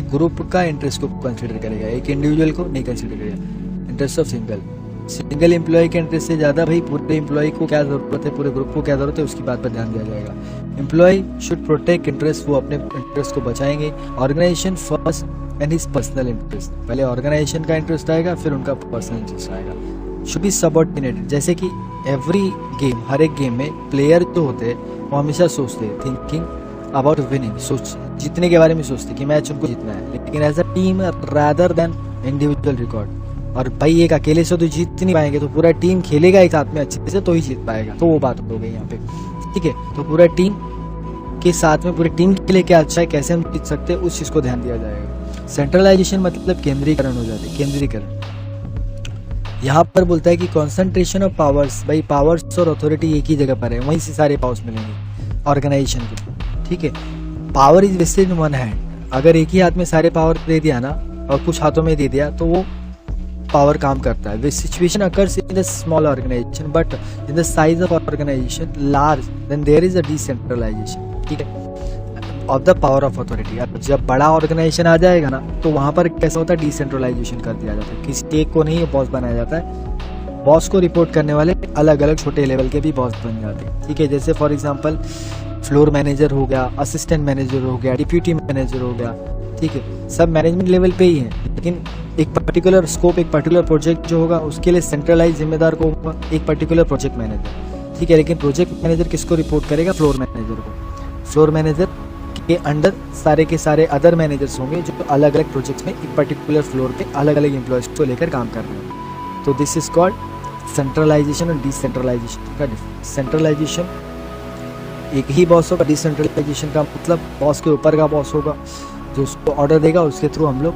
ग्रुप का इंटरेस्ट को कंसीडर करेगा, एक इंडिविजुअल को नहीं कंसीडर करेगा। इंटरेस्ट ऑफ सिंगल एम्प्लॉय के इंटरेस्ट से ज़्यादा भाई पूरे एम्प्लॉय को क्या ज़रूरत है, पूरे ग्रुप को क्या ज़रूरत है, उसकी बात पर ध्यान दिया जाएगा। एम्प्लॉय शुड प्रोटेक्ट इंटरेस्ट, वो अपने इंटरेस्ट को बचाएंगे। Organization first and his personal interest, पहले ऑर्गेनाइजेशन का इंटरेस्ट आएगा फिर उनका पर्सनल इंटरेस्ट आएगा। शुड बी सबऑर्डिनेटेड, जैसे कि एवरी गेम, हर एक गेम में प्लेयर जो होते हैं वो हमेशा सोचते हैं, थिंकिंग अबाउट विनिंग, जीतने के बारे में सोचते कि मैच उनको जीतना है, लेकिन as a team rather than individual record. और भाई एक अकेले से तो जीत नहीं पाएंगे, तो पूरा टीम खेलेगा एक साथ में अच्छे से तो ही जीत पाएगा। तो वो बात हो गई यहाँ पे, ठीक है। तो पूरा टीम के साथ में पूरी टीम के लिए क्या अच्छा है, कैसे हम जीत सकते हैं, उस चीज़ को ध्यान दिया जाएगा। सेंट्रलाइजेशन मतलब केंद्रीकरण हो जाता है, केंद्रीकरण। यहाँ पर बोलता है कि कॉन्सेंट्रेशन ऑफ पावर्स, भाई पावर्स और अथॉरिटी एक ही जगह पर है, वहीं से सारे पावर्स मिलेंगे ऑर्गेनाइजेशन के, ठीक है। Power is vested in one hand, अगर एक ही हाथ में सारे पावर दे दिया ना और कुछ हाथों में दे दिया तो वो पावर काम करता है। This situation occurs in the small organization but in the size of organization large, then there is a decentralization, ठीक है, of the power of authority. अब जब बड़ा ऑर्गेनाइजेशन आ जाएगा ना तो वहां पर कैसा होता है, डिसेंट्रलाइजेशन कर दिया जाता है, किसी एक को नहीं बॉस बनाया जाता है, बॉस को रिपोर्ट करने वाले अलग अलग छोटे लेवल के भी बॉस बन जाते हैं, ठीक है। जैसे फॉर एग्जांपल फ्लोर मैनेजर हो गया, असिस्टेंट मैनेजर हो गया, डिप्यूटी मैनेजर हो गया, ठीक है, सब मैनेजमेंट लेवल पे ही है, लेकिन एक पर्टिकुलर स्कोप, एक पर्टिकुलर प्रोजेक्ट जो होगा उसके लिए सेंट्रलाइज जिम्मेदार को होगा एक पर्टिकुलर प्रोजेक्ट मैनेजर, ठीक है। लेकिन प्रोजेक्ट मैनेजर किसको रिपोर्ट करेगा, फ्लोर मैनेजर को। फ्लोर मैनेजर के अंडर सारे के सारे अदर मैनेजर्स होंगे जो अलग अलग प्रोजेक्ट्स में एक पर्टिकुलर फ्लोर पे अलग अलग एम्प्लॉयज को लेकर काम कर रहे हैं। तो दिस इज कॉल्ड सेंट्रलाइजेशन और डिसेंट्रलाइजेशन का डिफरेंस। सेंट्रलाइजेशन एक ही बॉस होगा, डिसेंट्रलाइजेशन का मतलब बॉस के ऊपर का बॉस होगा जो उसको ऑर्डर देगा, उसके थ्रू हम लोग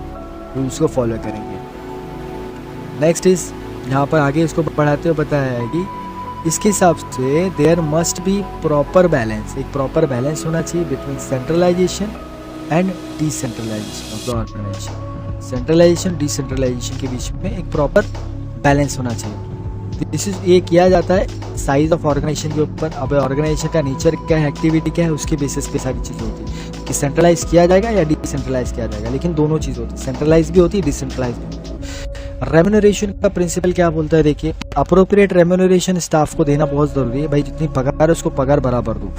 रूल्स को फॉलो करेंगे। नेक्स्ट इज, यहाँ पर आगे इसको बढ़ाते हुए बताया है कि इसके हिसाब से there must be proper balance, एक प्रॉपर बैलेंस होना चाहिए between centralization and decentralization of the organization. Centralization decentralization के बीच में एक प्रॉपर बैलेंस होना चाहिए। दिस इज, ये किया जाता है साइज ऑफ ऑर्गेनाइजेशन के ऊपर। अब ऑर्गेनाइजेशन का नेचर क्या है, एक्टिविटी क्या है, उसके बेसिस पे सारी चीज़ें होती है कि सेंट्रलाइज किया जाएगा या डिसेंट्रलाइज किया जाएगा, लेकिन दोनों चीज़ होती है, सेंट्रलाइज भी होती है, डिसेंट्रलाइज भी होती है। रेम्यूनरेशन का प्रिंसिपल क्या बोलता है, देखिए, अप्रोप्रिएट रेम्यूनरेशन स्टाफ को देना बहुत जरूरी है, भाई जितनी पगार है उसको पगार बराबर दो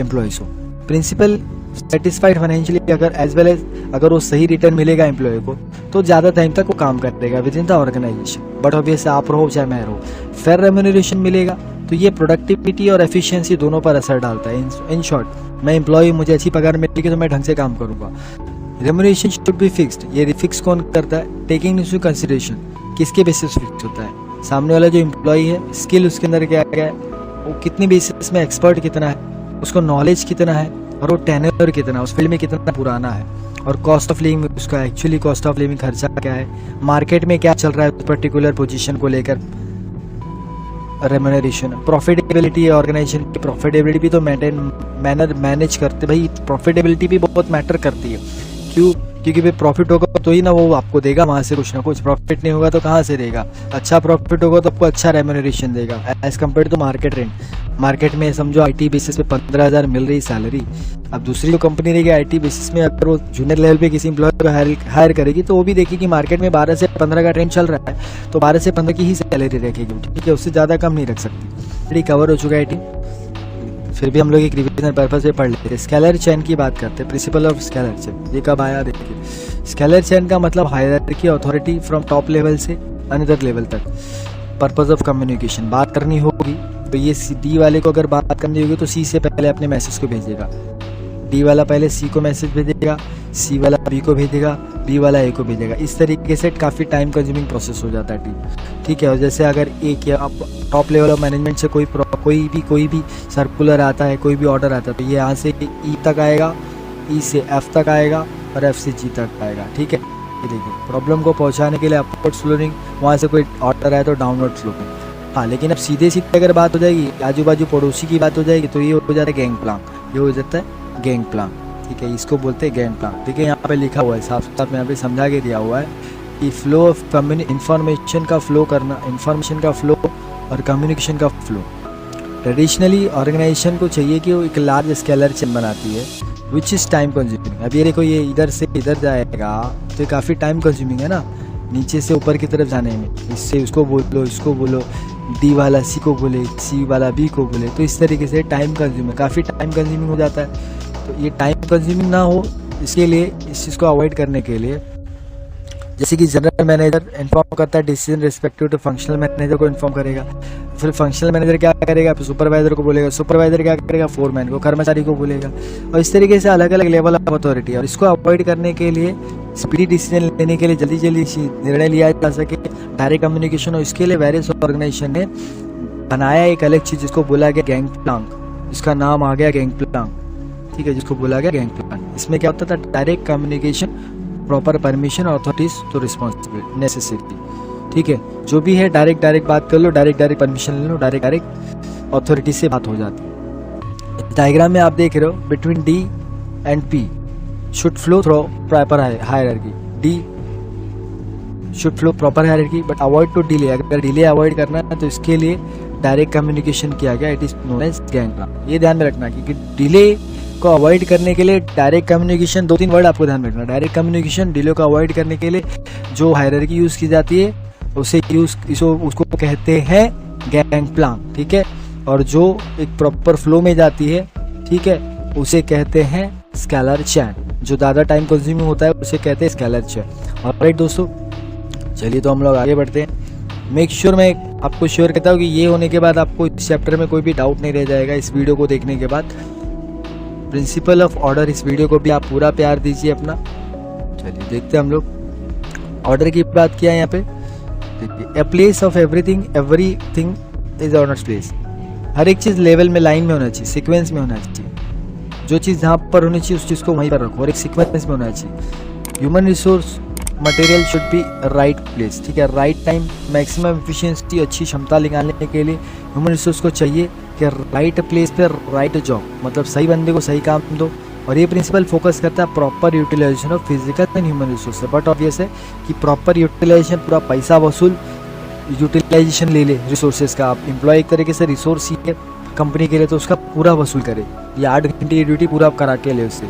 एम्प्लॉयज को। प्रिंसिपल सेटिस्फाइड फाइनेंशियली, अगर एज वेल एज अगर वो सही रिटर्न मिलेगा एम्प्लॉय को तो ज़्यादा टाइम तक वो काम करेगा within the organisation, but obviously आप रहो चाहे मैं रहो, फेयर रेम्यूनरेशन मिलेगा तो ये प्रोडक्टिविटी और एफिशिएंसी दोनों पर असर डालता है। इन शॉर्ट, मैं एम्प्लॉय, मुझे अच्छी पगार मिलेगी तो मैं ढंग से काम करूंगा। रेम्यूनरेशन शुड बी फिक्स्ड, ये फिक्स कौन करता है, टेकिंग इनटू कंसिडरेशन, किसके बेसिस फिक्स होता है, सामने वाला जो एम्प्लॉय है स्किल उसके अंदर क्या है, वो कितनी बेसिस में एक्सपर्ट कितना है, उसको नॉलेज कितना है, और वो टेन्योर कितना, उस फील्ड में कितना पुराना है, और कॉस्ट ऑफ लिविंग, उसका एक्चुअली कॉस्ट ऑफ लिविंग खर्चा क्या है, मार्केट में क्या चल रहा है पर्टिकुलर पोजीशन को लेकर। रेम्यूनरेशन, प्रॉफिटेबिलिटी, ऑर्गेनाइजेशन की प्रॉफिटेबिलिटी भी तो मैनेज करते, भाई प्रॉफिटेबिलिटी भी बहुत मैटर करती है। क्यों? क्योंकि भाई प्रॉफिट होगा तो ही ना वो आपको देगा वहां से कुछ ना कुछ, प्रॉफिट नहीं होगा तो कहाँ से देगा। अच्छा प्रॉफिट होगा तो आपको अच्छा रेम्यूनरेशन देगा as compare to market rent. Market में समझो आईटी बेसिस पे 15,000 मिल रही सैलरी, अब दूसरी जो कंपनी रहेगी आईटी बेसिस में अगर वो जूनियर लेवल पे किसी एम्प्लॉय को हायर करेगी तो वो भी देखेगी कि मार्केट में 12 से 15 का ट्रेंड चल रहा है तो 12 से 15 की ही सैलरी रखेगी, ठीक है, उससे ज़्यादा कम नहीं रख सकती। कवर हो चुका है आईटी, फिर भी हम लोग एक रिवीजन पर्पस पे पढ़ लेते हैं। स्केलर चेन की बात करते हैं, प्रिंसिपल ऑफ स्केलर चेन, ये कब आया देखिए। स्केलर चेन का मतलब hierarchy authority from top level से अनदर लेवल तक। पर्पस ऑफ कम्युनिकेशन, बात करनी होगी तो ये डी वाले को अगर बात करनी होगी तो सी से पहले अपने मैसेज को भेजेगा, डी वाला पहले सी को मैसेज भेजेगा, सी वाला बी को भेजेगा, बी वाला ए को भेजेगा। इस तरीके से काफ़ी टाइम कंज्यूमिंग प्रोसेस हो जाता है टीम, ठीक है। और जैसे अगर एक या टॉप लेवल ऑफ मैनेजमेंट से कोई भी सर्कुलर आता है, कोई भी ऑर्डर आता है तो ये यहाँ से ई तक आएगा, ई से एफ तक आएगा और एफ से जी तक आएगा, ठीक है। ये देखिए, प्रॉब्लम को पहुँचाने के लिए अपवर्ड स्लोइंग, वहाँ से कोई ऑर्डर आए तो डाउनवर्ड स्लोइंग। हाँ, लेकिन अब सीधे अगर बात हो जाएगी, आजू बाजू पड़ोसी की बात हो जाएगी तो ये हो जाता है गैंग प्लान, ये हो जाता है गैंग प्लान, ठीक है, इसको बोलते हैं गैंग प्लान। देखिए यहाँ पे लिखा हुआ है साफ साफ, यहाँ पे समझा के दिया हुआ है कि फ्लो ऑफ इंफॉर्मेशन का फ्लो करना, इंफॉर्मेशन का फ्लो और कम्युनिकेशन का फ्लो। ट्रेडिशनली ऑर्गेनाइजेशन को चाहिए कि वो एक लार्ज स्केलर चेन बनाती है विच इज़ टाइम कंज्यूमिंग। अब ये देखो, ये इधर से इधर जाएगा तो ये काफ़ी टाइम कंज्यूमिंग है ना, नीचे से ऊपर की तरफ जाने में। इससे उसको बोलो, इसको बोलो, डी वाला सी को बोले, सी वाला बी को बोले, तो इस तरीके से टाइम कंज्यूमिंग, काफ़ी टाइम कंज्यूमिंग हो जाता है। तो ये टाइम कंज्यूमिंग ना हो, इसके लिए इस चीज़ को अवॉइड करने के लिए, जैसे कि जनरल मैनेजर इन्फॉर्म करता है decision respective to functional manager को इन्फॉर्म करेगा, फिर फंक्शनल मैनेजर क्या करेगा, फिर सुपरवाइजर को बोलेगा, सुपरवाइजर क्या करेगा, फोरमैन को, कर्मचारी को बोलेगा, और इस तरीके से अलग अलग लेवल ऑफ अथॉरिटी। और इसको अवॉइड करने के लिए, स्पीडी डिसीजन लेने के लिए, जल्दी जल्दी निर्णय लिया जा सके, डायरेक्ट कम्युनिकेशन हो, इसके लिए वेरियस ऑर्गेनाइजेशन ने बनाया एक अलग चीज़ जिसको बोला गया गैंग प्लांक। इसका नाम आ गया गैंग प्लांक, ठीक है, जिसको बोला गया गैंग प्लांक। इसमें क्या होता था, direct communication, proper permission, authorities to responsibility necessity, ठीक है, जो भी है डायरेक्ट बात कर लो, डायरेक्ट परमिशन ले लो, डायरेक्ट अथॉरिटी से बात हो जाती है। डायग्राम में आप देख रहे हो, between D and P should flow through proper hierarchy. D should flow proper hierarchy but avoid to delay. अगर डिले अवॉइड करना है तो इसके लिए डायरेक्ट कम्युनिकेशन किया गया, it is known as gang plank. ये ध्यान में रखना क्योंकि डिले को अवॉइड करने के लिए डायरेक्ट कम्युनिकेशन, 2-3 वर्ड आपको ध्यान में रखना। डायरेक्ट कम्युनिकेशन, डिले को अवॉइड करने के लिए जो हायरार्की यूज की जाती है उसको कहते हैं गैंग प्लांक, ठीक है, और जो एक प्रॉपर फ्लो में जाती है, ठीक है, उसे कहते हैं स्केलर चैन। जो ज़्यादा टाइम कंज्यूमिंग होता है उसे कहते हैं स्केलर चैन। और राइट दोस्तों, चलिए तो हम लोग आगे बढ़ते हैं। मेक श्योर, मैं आपको श्योर कहता हूँ कि ये होने के बाद आपको इस चैप्टर में कोई भी डाउट नहीं रह जाएगा। इस वीडियो को देखने के बाद प्रिंसिपल ऑफ ऑर्डर, इस वीडियो को भी आप पूरा प्यार दीजिए अपना। चलिए देखते हैं हम लोग ऑर्डर की बात किया है यहाँ पे। देखिए, a place of everything is on its place. हर एक चीज़ लेवल में, लाइन में होना चाहिए, सीक्वेंस में होना चाहिए। जो चीज़ जहाँ पर होनी चाहिए उस चीज़ को वहीं पर रखो और एक सीक्वेंस में होना चाहिए। Human resource material should be right place, ठीक है, राइट टाइम, मैक्सिमम एफिशिएंसी, अच्छी क्षमता निकालने के लिए ह्यूमन रिसोर्स को चाहिए कि राइट प्लेस पे राइट जॉब, मतलब सही बंदे को सही काम दो। और ये प्रिंसिपल फोकस करता है proper utilisation of physical and human resource. But obvious है कि प्रॉपर यूटिलाइजेशन, पूरा पैसा वसूल यूटिलाइजेशन ले ले रिसोर्सेज का। आप एम्प्लॉय एक तरीके से रिसोर्स ही है कंपनी के लिए, तो उसका पूरा वसूल करे। ये 8 घंटे की ड्यूटी पूरा करा के ले उससे।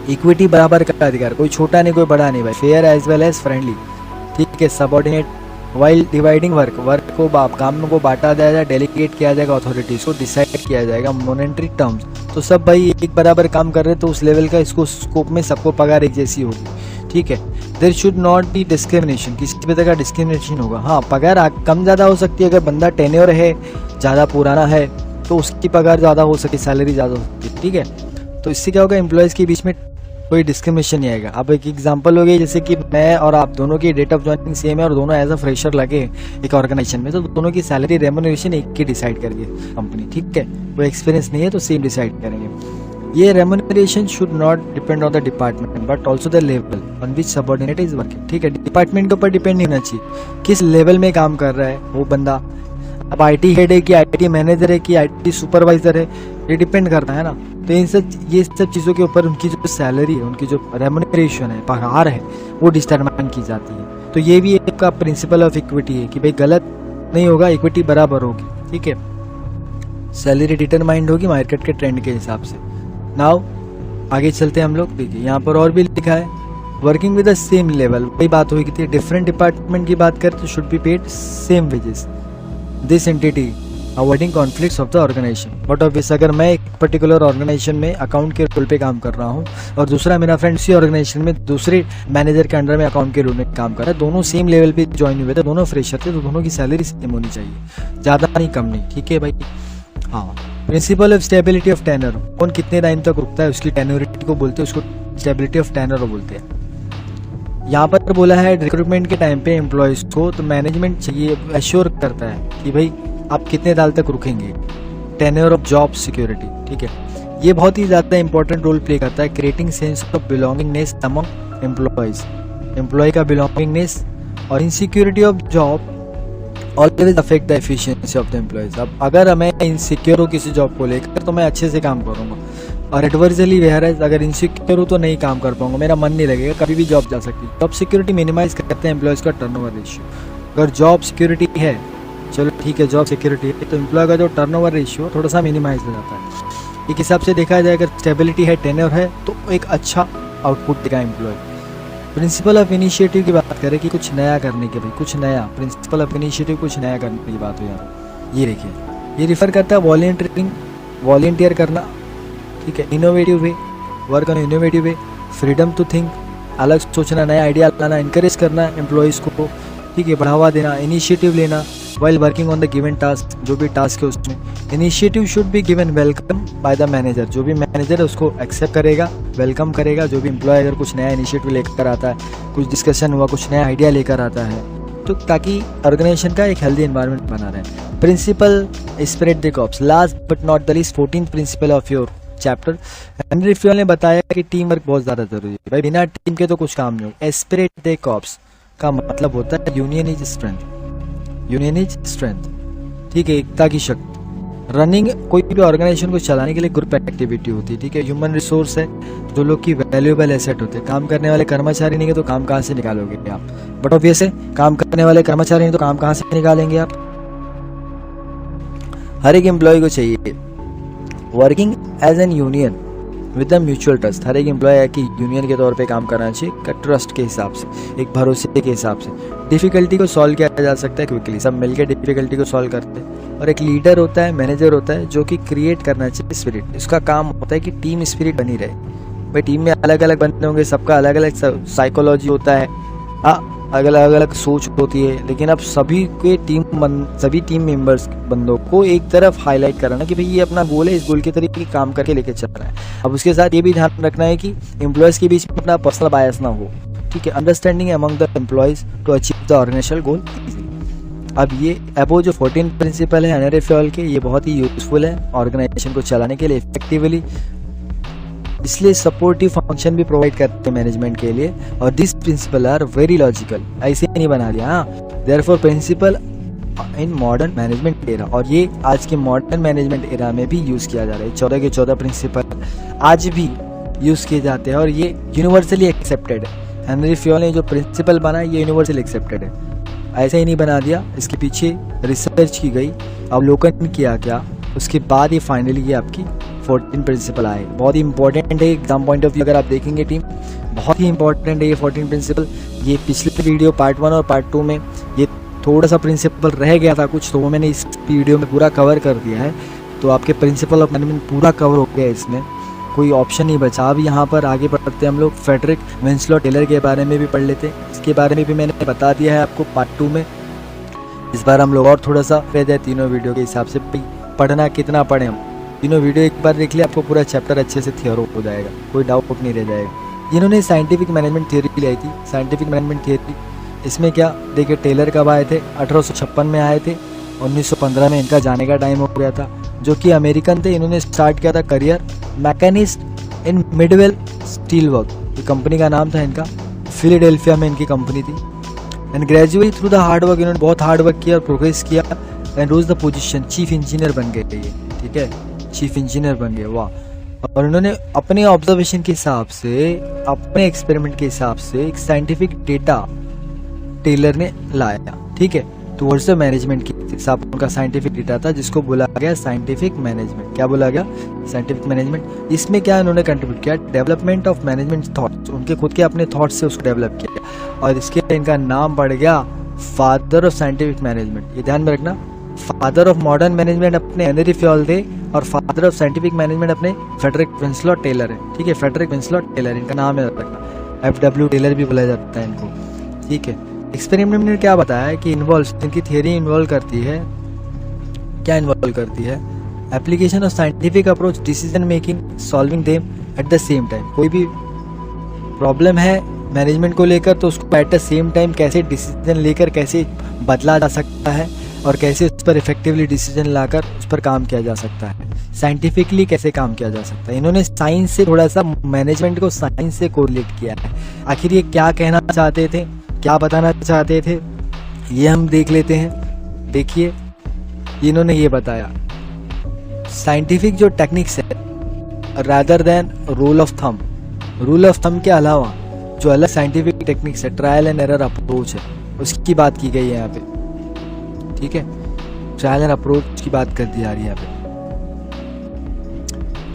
इक्विटी, बराबर का अधिकार, कोई छोटा नहीं कोई बड़ा नहीं भाई, fair as well as friendly, ठीक है। सबऑर्डिनेट वाइल डिवाइडिंग वर्क को, काम को बांटा जाएगा, डेलीगेट किया जाएगा, अथॉरिटीज को डिसाइड किया जाएगा मॉनेटरी टर्म्स। तो सब भाई एक बराबर काम कर रहे हैं तो उस लेवल का इसको स्कोप में सबको पगार एक जैसी होगी, ठीक है। There should not be discrimination, किसी भी तरह का डिस्क्रिमिनेशन होगा। हाँ, पगार कम ज़्यादा हो सकती है, अगर बंदा टेन्योर है, ज़्यादा पुराना है तो उसकी पगार ज़्यादा हो सकती है, सैलरी ज़्यादा हो सकती है, ठीक है। तो इससे क्या होगा, एम्प्लॉयज़ के बीच में कोई डिस्क्रिमिनेशन नहीं आएगा। अब एक एग्जांपल हो गई, जैसे कि मैं और आप दोनों की डेट ऑफ ज्वाइनिंग सेम है और दोनों एज अ फ्रेशर लगे एक ऑर्गेनाइजेशन में, तो दोनों की सैलरी रेम्यूनरेशन एक की डिसाइड करेगी कंपनी, ठीक है। वो एक्सपीरियंस नहीं है तो सेम डिसाइड करेंगे। ये remuneration should not depend on the department but also the level on which subordinate is working, ठीक है। डिपार्टमेंट के ऊपर डिपेंड नहीं होना चाहिए किस लेवल में काम कर रहा है वो बंदा। अब IT हेड है कि IT मैनेजर है कि IT सुपरवाइजर है, ये डिपेंड करता है ना। तो ये सब चीज़ों के ऊपर उनकी जो सैलरी है, उनकी जो रेम्यूनरेशन है, पगार है, वो डिटरमाइन की जाती है। तो ये भी एक का प्रिंसिपल ऑफ इक्विटी है कि भाई गलत नहीं होगा, इक्विटी बराबर होगी, ठीक है। सैलरी डिटरमाइंड होगी मार्केट के ट्रेंड के हिसाब से। नाउ आगे चलते हैं हम लोग। देखिए यहाँ पर और भी लिखा है, working with the same level, वही बात होगी कि डिफरेंट डिपार्टमेंट की बात करें तो should be paid same wages this entity avoiding conflicts of the organisation. But obvious अगर मैं एक पर्टिकुलर ऑर्गेनाइजेशन में अकाउंट के रोल पे काम कर रहा हूँ और दूसरा मेरा फ्रेंड उसी ऑर्गेनाइजेशन में दूसरे मैनेजर के अंडर में अकाउंट के रोल में काम कर रहा है, दोनों सेम लेवल पे ज्वाइन हुए थे, दोनों फ्रेशर थे, तो दोनों की सैलरी सेम होनी चाहिए, ज़्यादा नहीं कम नहीं, ठीक है भाई। हाँ, principle of stability of tenure, कौन कितने टाइम तक रुकता है उसकी टेन्योरिटी को बोलते हैं, उसको स्टेबिलिटी ऑफ टेनर बोलते हैं। यहाँ पर बोला है रिक्रूटमेंट के टाइम पे एम्प्लॉयज को तो मैनेजमेंट चाहिए एश्योर करता है कि भाई आप कितने साल तक रुकेंगे, टेन्योर ऑफ जॉब सिक्योरिटी, ठीक है। ये बहुत ही ज़्यादा इंपॉर्टेंट रोल प्ले करता है creating sense of belongingness among employees. Employee का बिलोंगिंगनेस और insecurity of job always affect the efficiency of the employees. अब अगर मैं इनसिक्योर हूँ किसी जॉब को लेकर तो मैं अच्छे से काम करूँगा, और एडवर्सली वेयर अगर इनसिक्योर हूँ तो नहीं काम कर पाऊंगा, मेरा मन नहीं लगेगा, कभी भी जॉब जा सकती है। जॉब सिक्योरिटी मिनिमाइज करते हैं एम्प्लॉयज़ का टर्नओवर रेशियो। अगर जॉब सिक्योरिटी है चलो ठीक है, जॉब सिक्योरिटी है, तो एम्प्लॉय का जो टर्नओवर रेशियो थोड़ा सा मिनिमाइज हो जाता है। एक हिसाब से देखा जाए, अगर स्टेबिलिटी है, टेन्योर है, तो एक अच्छा आउटपुट देगा एम्प्लॉय। प्रिंसिपल ऑफ इनिशिएटिव की बात करें कि कुछ नया करने के, भाई कुछ नया, प्रिंसिपल ऑफ इनिशिएटिव कुछ नया करने की बात हो यहाँ। ये देखिए, ये रिफर करता है वॉलंटियरिंग, वॉलंटियर करना, ठीक है, innovative way, work on innovative way, freedom to think, अलग सोचना, नया आइडिया लाना, इंकरेज करना एम्प्लॉयज़ को, ठीक है, बढ़ावा देना, इनिशिएटिव लेना while working on the given task, जो भी टास्क है उसमें। Initiative should be given welcome by the manager, जो भी मैनेजर है उसको एक्सेप्ट करेगा, वेलकम करेगा। जो भी एम्प्लॉय अगर कुछ नया इनिशिएटिव लेकर आता है, कुछ डिस्कशन हुआ, कुछ नया आइडिया लेकर आता है, तो ताकि ऑर्गेनाइजेशन का एक हेल्दी एनवायरनमेंट बना रहे। Principle esprit de corps, last but not the least 14th principle of your chapter. Henri Fayol ने बताया कि टीम वर्क बहुत ज़्यादा जरूरी है भाई, बिना टीम के तो कुछ काम नहीं होगा। स्प्रेड द कॉप्स का मतलब होता है union is strength, union is strength, ठीक है, एकता की शक्ति। रनिंग कोई भी ऑर्गेनाइजेशन को चलाने के लिए ग्रुप एक्टिविटी होती है, ठीक है। ह्यूमन रिसोर्स है, जो लोग की वैल्यूएबल एसेट होते हैं। काम करने वाले कर्मचारी नहीं है तो काम कहाँ से निकालोगे आप? बट ऑब्वियस है, काम करने वाले कर्मचारी नहीं तो काम कहाँ से निकालेंगे आप? हर एक एम्प्लॉय को चाहिए working as an union with the mutual trust. हर एक एम्प्लॉय की यूनियन के तौर पे काम करना चाहिए, ट्रस्ट के हिसाब से, एक भरोसे के हिसाब से। डिफिकल्टी को सॉल्व किया जा सकता है क्विकली, सब मिलकर डिफिकल्टी को सॉल्व करते हैं। और एक लीडर होता है, मैनेजर होता है, जो कि क्रिएट करना चाहिए स्पिरिट। इसका काम होता है कि टीम स्पिरिट बनी रहे। भाई टीम में अलग अलग बंदे होंगे, सबका अलग अलग साइकोलॉजी होता है, अलग अलग सोच होती है, लेकिन अब सभी टीम मेंबर्स बंदों को एक तरफ हाईलाइट करना कि भाई ये अपना गोल है, इस गोल के तरीके काम करके लेके चल रहा है। अब उसके साथ ये भी ध्यान रखना है कि एम्प्लॉयज़ के बीच में अपना पर्सनल बायस ना हो, ठीक है। Understanding among the employees to achieve the organisational goal. अब ये अबो जो 14 प्रिंसिपल है हेनरी फ्यूएल के, ये बहुत ही यूजफुल है ऑर्गेनाइजेशन को चलाने के लिए इफेक्टिवली, इसलिए सपोर्टिव फंक्शन भी प्रोवाइड करते हैं मैनेजमेंट के लिए। और this principle are very logical, ऐसे नहीं बना दिया, हाँ। Therefore principle in modern management era, और ये आज के मॉडर्न मैनेजमेंट एरा में भी यूज़ किया जा रहा है। 14 के 14 प्रिंसिपल आज भी यूज़ किए जाते हैं और ये यूनिवर्सली एक्सेप्टेड है। हेनरी फ्यूएल ने जो प्रिंसिपल बना ये यूनिवर्सली एक्सेप्टेड है, ऐसे ही नहीं बना दिया। इसके पीछे रिसर्च की गई, अवलोकन किया गया, उसके बाद ये फाइनली ये आपकी 14 प्रिंसिपल आए। बहुत ही इंपॉर्टेंट है एग्जाम पॉइंट ऑफ व्यू, अगर आप देखेंगे टीम, बहुत ही इंपॉर्टेंट है ये 14 प्रिंसिपल। ये पिछले वीडियो पार्ट 1 और पार्ट 2 में ये थोड़ा सा प्रिंसिपल रह गया था कुछ, तो वो मैंने इस वीडियो में पूरा कवर कर दिया है। तो आपके प्रिंसिपल ऑफ मैनेजमेंट पूरा कवर हो गया, इसमें कोई ऑप्शन नहीं बचा। अब यहाँ पर आगे बढ़ते हम लोग फ्रेडरिक विंसलॉट टेलर के बारे में भी पढ़ लेते हैं। इसके बारे में भी मैंने बता दिया है आपको पार्ट 2 में। इस बार हम लोग और थोड़ा सा रह जाए, तीनों वीडियो के हिसाब से पढ़ना कितना पढ़े हम, तीनों वीडियो एक बार देख लिया आपको पूरा चैप्टर अच्छे से थ्योरी हो जाएगा, कोई डाउट नहीं रह जाएगा। इन्होंने साइंटिफिक मैनेजमेंट थ्योरी लाई थी, साइंटिफिक मैनेजमेंट थ्योरी। इसमें क्या देखिए, टेलर कब आए थे? 1856 में आए थे, 1915 में इनका जाने का टाइम हो गया था। जो कि अमेरिकन थे, इन्होंने स्टार्ट किया था career machinist in Midvale steel work, ये कंपनी का नाम था इनका। फिलाडेल्फिया में इनकी कंपनी थी। And gradually through the hard work, इन्होंने बहुत हार्ड वर्क किया और प्रोग्रेस किया and rose the position chief engineer बन गए ये, ठीक है, चीफ इंजीनियर बन गए, वाह। और उन्होंने अपने ऑब्जर्वेशन के हिसाब से, अपने एक्सपेरिमेंट के हिसाब से एक साइंटिफिक डेटा टेलर ने लाया, ठीक है, टुवर्ड्स द मैनेजमेंट के हिसाब उनका साइंटिफिक डेटा था, जिसको बोला गया साइंटिफिक मैनेजमेंट। क्या बोला गया? Scientific management. इसमें क्या इन्होंने कंट्रीब्यूट किया? डेवलपमेंट ऑफ मैनेजमेंट थॉट्स, उनके खुद के अपने थॉट्स से उसको डेवलप किया और इसके इनका नाम पड़ गया फादर ऑफ साइंटिफिक मैनेजमेंट। ये ध्यान में रखना, फादर ऑफ मॉडर्न मैनेजमेंट अपने हेनरी फ्यूएल थे और फादर ऑफ साइंटिफिक मैनेजमेंट अपने फ्रेडरिक विंसलॉट टेलर है, ठीक है, फ्रेडरिक विंसलॉट टेलर इनका नाम है रखना, FW टेलर भी बोला जाता है इनको, ठीक है। एक्सपेरिमेंट ने क्या बताया कि इन्वॉल्व, इनकी थियरी इन्वॉल्व करती है, क्या इन्वॉल्व करती है? Application of scientific approach, decision making, solving them at the same time. कोई भी प्रॉब्लम है मैनेजमेंट को लेकर तो उसको एट द सेम टाइम कैसे डिसीजन लेकर कैसे बदला जा सकता है और कैसे उस पर इफेक्टिवली डिसीजन लाकर उस पर काम किया जा सकता है, साइंटिफिकली कैसे काम किया जा सकता है। इन्होंने साइंस से थोड़ा सा मैनेजमेंट को साइंस से कोरिलेट किया है। आखिर ये क्या कहना चाहते थे, क्या बताना चाहते थे, ये हम देख लेते हैं। देखिए, इन्होंने ये बताया साइंटिफिक जो टेक्निक्स है rather than rule of thumb, rule of thumb के अलावा जो अलग साइंटिफिक टेक्निक्स है, ट्रायल एंड एरर अप्रोच है, उसकी बात की गई है यहाँ पे, ठीक है। ट्रायल एंड अप्रोच की बात कर दी जा रही है यहाँ पे।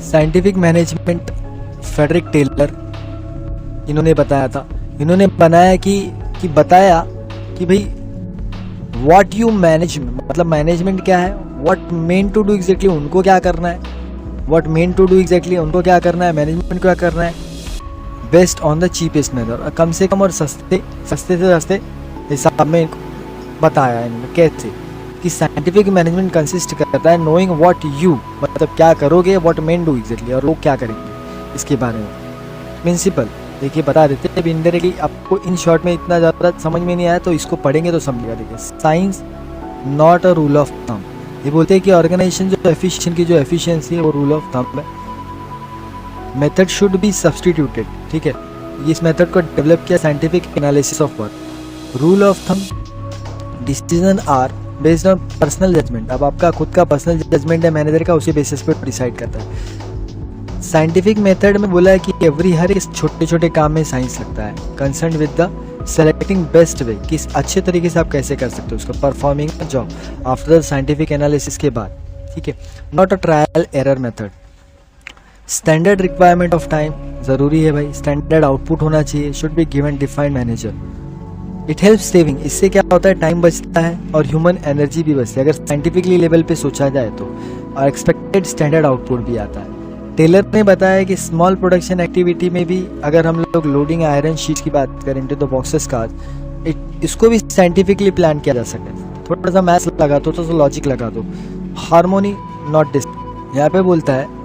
साइंटिफिक मैनेजमेंट फ्रेडरिक टेलर इन्होंने बताया था, इन्होंने बनाया कि बताया कि भाई व्हाट यू मैनेज, मतलब मैनेजमेंट क्या है, what men to do exactly उनको क्या करना है, what men to do exactly उनको क्या करना है, मैनेजमेंट को क्या करना है, best on the cheapest method, कम से कम और सस्ते से सस्ते हिसाब में बताया है इन्होंने कैसे कि साइंटिफिक मैनेजमेंट कंसिस्ट करता है नोइंग व्हाट यू, मतलब क्या करोगे, व्हाट मेन डू एग्जैक्टली, और लोग क्या करेंगे इसके बारे में। प्रिंसिपल देखिए बता देते हैं, इनडायरेक्टली आपको इन शॉर्ट में इतना ज़्यादा समझ में नहीं आया तो इसको पढ़ेंगे तो समझेगा। देखिए science not a rule of thumb, ये बोलते हैं कि ऑर्गेनाइजेशन जो एफिशिएंट की जो एफिशिएंसी है वो रूल ऑफ थंब है। मेथड शुड बी सब्सटीट्यूटेड, ठीक है, इस मेथड को डेवलप किया scientific analysis of work. Rule of thumb decision are based on personal judgement, अब आपका खुद का पर्सनल जजमेंट है मैनेजर का, उसी बेसिस पे डिसाइड करता है। साइंटिफिक मेथड में बोला है कि हर एक छोटे छोटे काम में साइंस लगता है, concern with the selecting best way, किस अच्छे तरीके से आप कैसे कर सकते हो उसको, performing job after the scientific analysis के बाद, ठीक है, not a trial error method. Standard requirement of time ज़रूरी है भाई, स्टैंडर्ड आउटपुट होना चाहिए, should be given defined manager. It help saving, इससे क्या होता है टाइम बचता है और ह्यूमन एनर्जी भी बचती है अगर साइंटिफिकली लेवल पे सोचा जाए तो, और एक्सपेक्टेड स्टैंडर्ड आउटपुट भी आता है। टेलर ने बताया कि स्मॉल प्रोडक्शन एक्टिविटी में भी अगर हम लोग लोडिंग आयरन शीट की बात करें इनटू द बॉक्सेस का, इसको भी साइंटिफिकली प्लान किया जा सकता है। थोड़ा सा मैथ्स लगा दो, तो लॉजिक लगा दो, हार्मोनी नॉट डिस, यहाँ पे बोलता है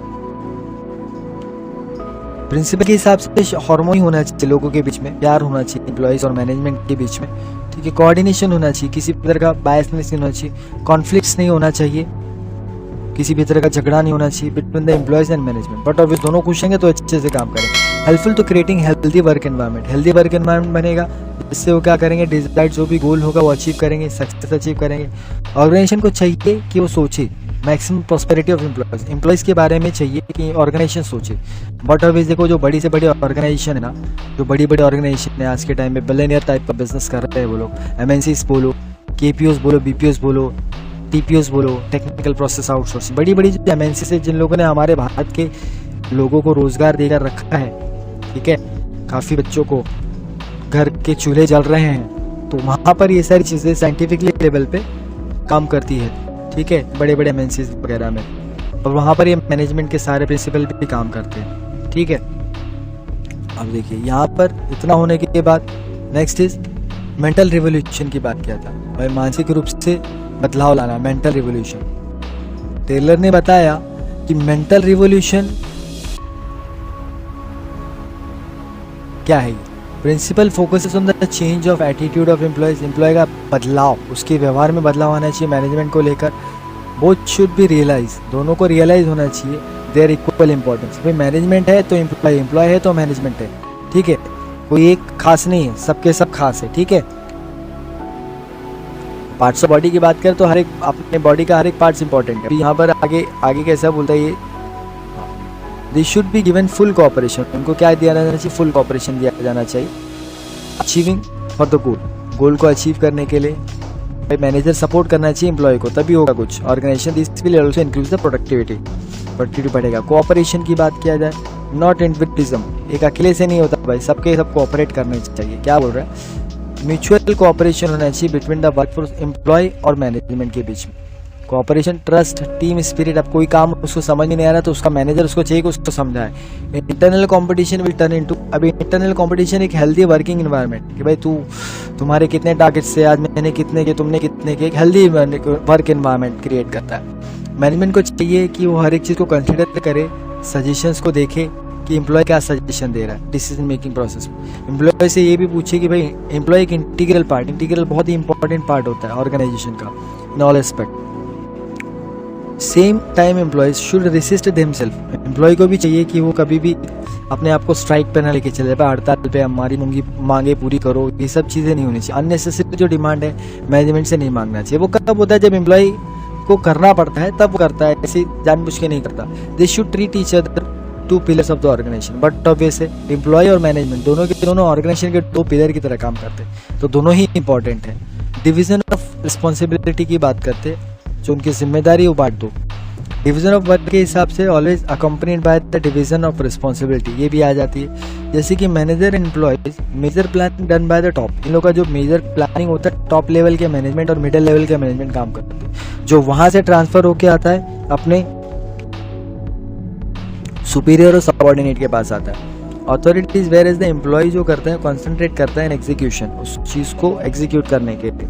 प्रिंसिपल के हिसाब से हार्मोनी होना चाहिए लोगों के बीच में, प्यार होना चाहिए एम्प्लॉइज और मैनेजमेंट के बीच में, ठीक है, कोऑर्डिनेशन होना चाहिए, किसी भी तरह का बायसनेस नहीं होना चाहिए, कॉन्फ्लिक्ट्स नहीं होना चाहिए, किसी भी तरह का झगड़ा नहीं होना चाहिए between the employees and management, but obvious दोनों खुश होंगे तो अच्छे से काम करेंगे। Helpful to creating healthy work environment, healthy work environment बनेगा जिससे वो क्या करेंगे, डिजायर्ड जो भी गोल होगा वो अचीव करेंगे, सक्सेस अचीव करेंगे। ऑर्गेनाइजेशन को चाहिए कि वो सोचे मैक्सिमम प्रॉस्पेरिटी ऑफ एम्प्लॉइज के बारे में चाहिए कि ऑर्गेनाइजेशन सोचे, बट ऑब्वियस देखो जो बड़ी से बड़ी ऑर्गेनाइजेशन है ना, जो बड़ी बड़ी ऑर्गेनाइजेशन है आज के टाइम में बिलियनियर टाइप का बिजनेस कर रहे हैं वो लोग, एमएनसीज बोलो, केपीओस बोलो, बीपीओस बोलो, टीपीओस बोलो, टेक्निकल प्रोसेस आउटसोर्सिंग, बड़ी बड़ी जो एमएनसी से जिन लोगों ने हमारे भारत के लोगों को रोजगार देकर रखा है, ठीक है, काफ़ी बच्चों को घर के चूल्हे जल रहे हैं, तो वहाँ पर ये सारी चीज़ें साइंटिफिकली लेवल पे काम करती है, ठीक है, बड़े बड़े एमएनसी वगैरह में, और वहाँ पर ये मैनेजमेंट के सारे प्रिंसिपल भी काम करते हैं, ठीक है। अब देखिए यहाँ पर इतना होने के बाद नेक्स्ट इज मेंटल रिवोल्यूशन की बात किया था भाई, मानसिक रूप से बदलाव लाना, मेंटल रिवोल्यूशन। टेलर ने बताया कि मेंटल रिवोल्यूशन क्या है, principle focuses on the change of attitude of employees, employee का बदलाव, उसके व्यवहार में बदलाव आना चाहिए मैनेजमेंट को लेकर, बोथ शुड बी रियलाइज, दोनों को रियलाइज होना चाहिए, देयर इक्वल इंपॉर्टेंस, भाई मैनेजमेंट है तो एम्प्लॉय, एम्प्लॉय है तो मैनेजमेंट है, ठीक है, कोई एक खास नहीं है, सबके सब खास है, ठीक है। पार्ट्स ऑफ बॉडी की बात करें तो हर एक अपने बॉडी का हर एक पार्ट्स इंपॉर्टेंट है। यहाँ पर आगे कैसा बोलता है ये, they should be given full cooperation, उनको क्या दिया जाना चाहिए, फुल कोऑपरेशन दिया जाना चाहिए। अचीविंग फॉर द गोल को अचीव करने के लिए भाई मैनेजर सपोर्ट करना चाहिए एम्प्लॉय को, तभी होगा कुछ। Organisation this will also increase the productivity बढ़ेगा। कोऑपरेशन की बात किया जाए, नॉट इंडिविजुअलिज्म, एक अकेले से नहीं होता भाई, सबके सब कोऑपरेट करने चाहिए। क्या बोल रहा है, म्यूचुअल कोऑपरेशन होना चाहिए बिटवीन द वर्कफोर्स, एम्प्लॉय और मैनेजमेंट के बीच में। कोऑपरेशन, ट्रस्ट, टीम स्पिरिट, अब कोई काम उसको समझ में नहीं आ रहा तो उसका मैनेजर उसको चाहिए कि उसको समझाए। Internal competition will turn into, अभी इंटरनल कंपटीशन एक हेल्दी वर्किंग एनवायरनमेंट कि भाई तुम्हारे कितने टारगेट्स से, आज मैंने कितने के, तुमने कितने के, एक हेल्दी वर्क एनवायरनमेंट क्रिएट करता है। मैनेजमेंट को चाहिए कि वो हर एक चीज़ को कंसिडर करे, सजेशंस को देखे कि एम्प्लॉय क्या सजेशन दे रहा है डिसीजन मेकिंग प्रोसेस में। एम्प्लॉय से ये भी पूछे कि भाई एम्प्लॉय एक इंटीग्रल बहुत ही इंपॉर्टेंट पार्ट होता है ऑर्गेनाइजेशन का in all aspect. Same time employees should resist themself, employee को भी चाहिए कि वो कभी भी अपने आप को स्ट्राइक पे ना लेके चले, हड़ताल पे हमारी मांगे पूरी करो, ये सब चीज़ें नहीं होनी चाहिए। अननेसेसरी जो डिमांड है मैनेजमेंट से नहीं मांगना चाहिए। वो कब होता है, जब एम्प्लॉय को करना पड़ता है तब करता है, ऐसे जानबूझ के नहीं करता। They should treat each other to pillars of the organisation, but obvious है एम्प्लॉय और मैनेजमेंट दोनों के दोनों ऑर्गेनाइजेशन के दो पिलर की तरह काम करते हैं, तो दोनों ही इंपॉर्टेंट है। डिवीजन ऑफ रिस्पॉन्सिबिलिटी की बात करते हैं, जो उनकी जिम्मेदारी है वो बांट दो। डिवीजन ऑफ वर्क के हिसाब से always accompanied by the division of responsibility, ये भी आ जाती है। जैसे कि manager employees major planning done by the top, इन लोगों का जो मेजर प्लानिंग होता है टॉप लेवल के मैनेजमेंट और मिडिल लेवल के मैनेजमेंट काम करते हैं, जो वहां से ट्रांसफर होके आता है अपने सुपीरियर और सबऑर्डिनेट के पास आता है। Authorities where is the employee जो करते हैं कॉन्सेंट्रेट करता है इन एग्जीक्यूशन, उस चीज़ को एग्जीक्यूट करने के लिए,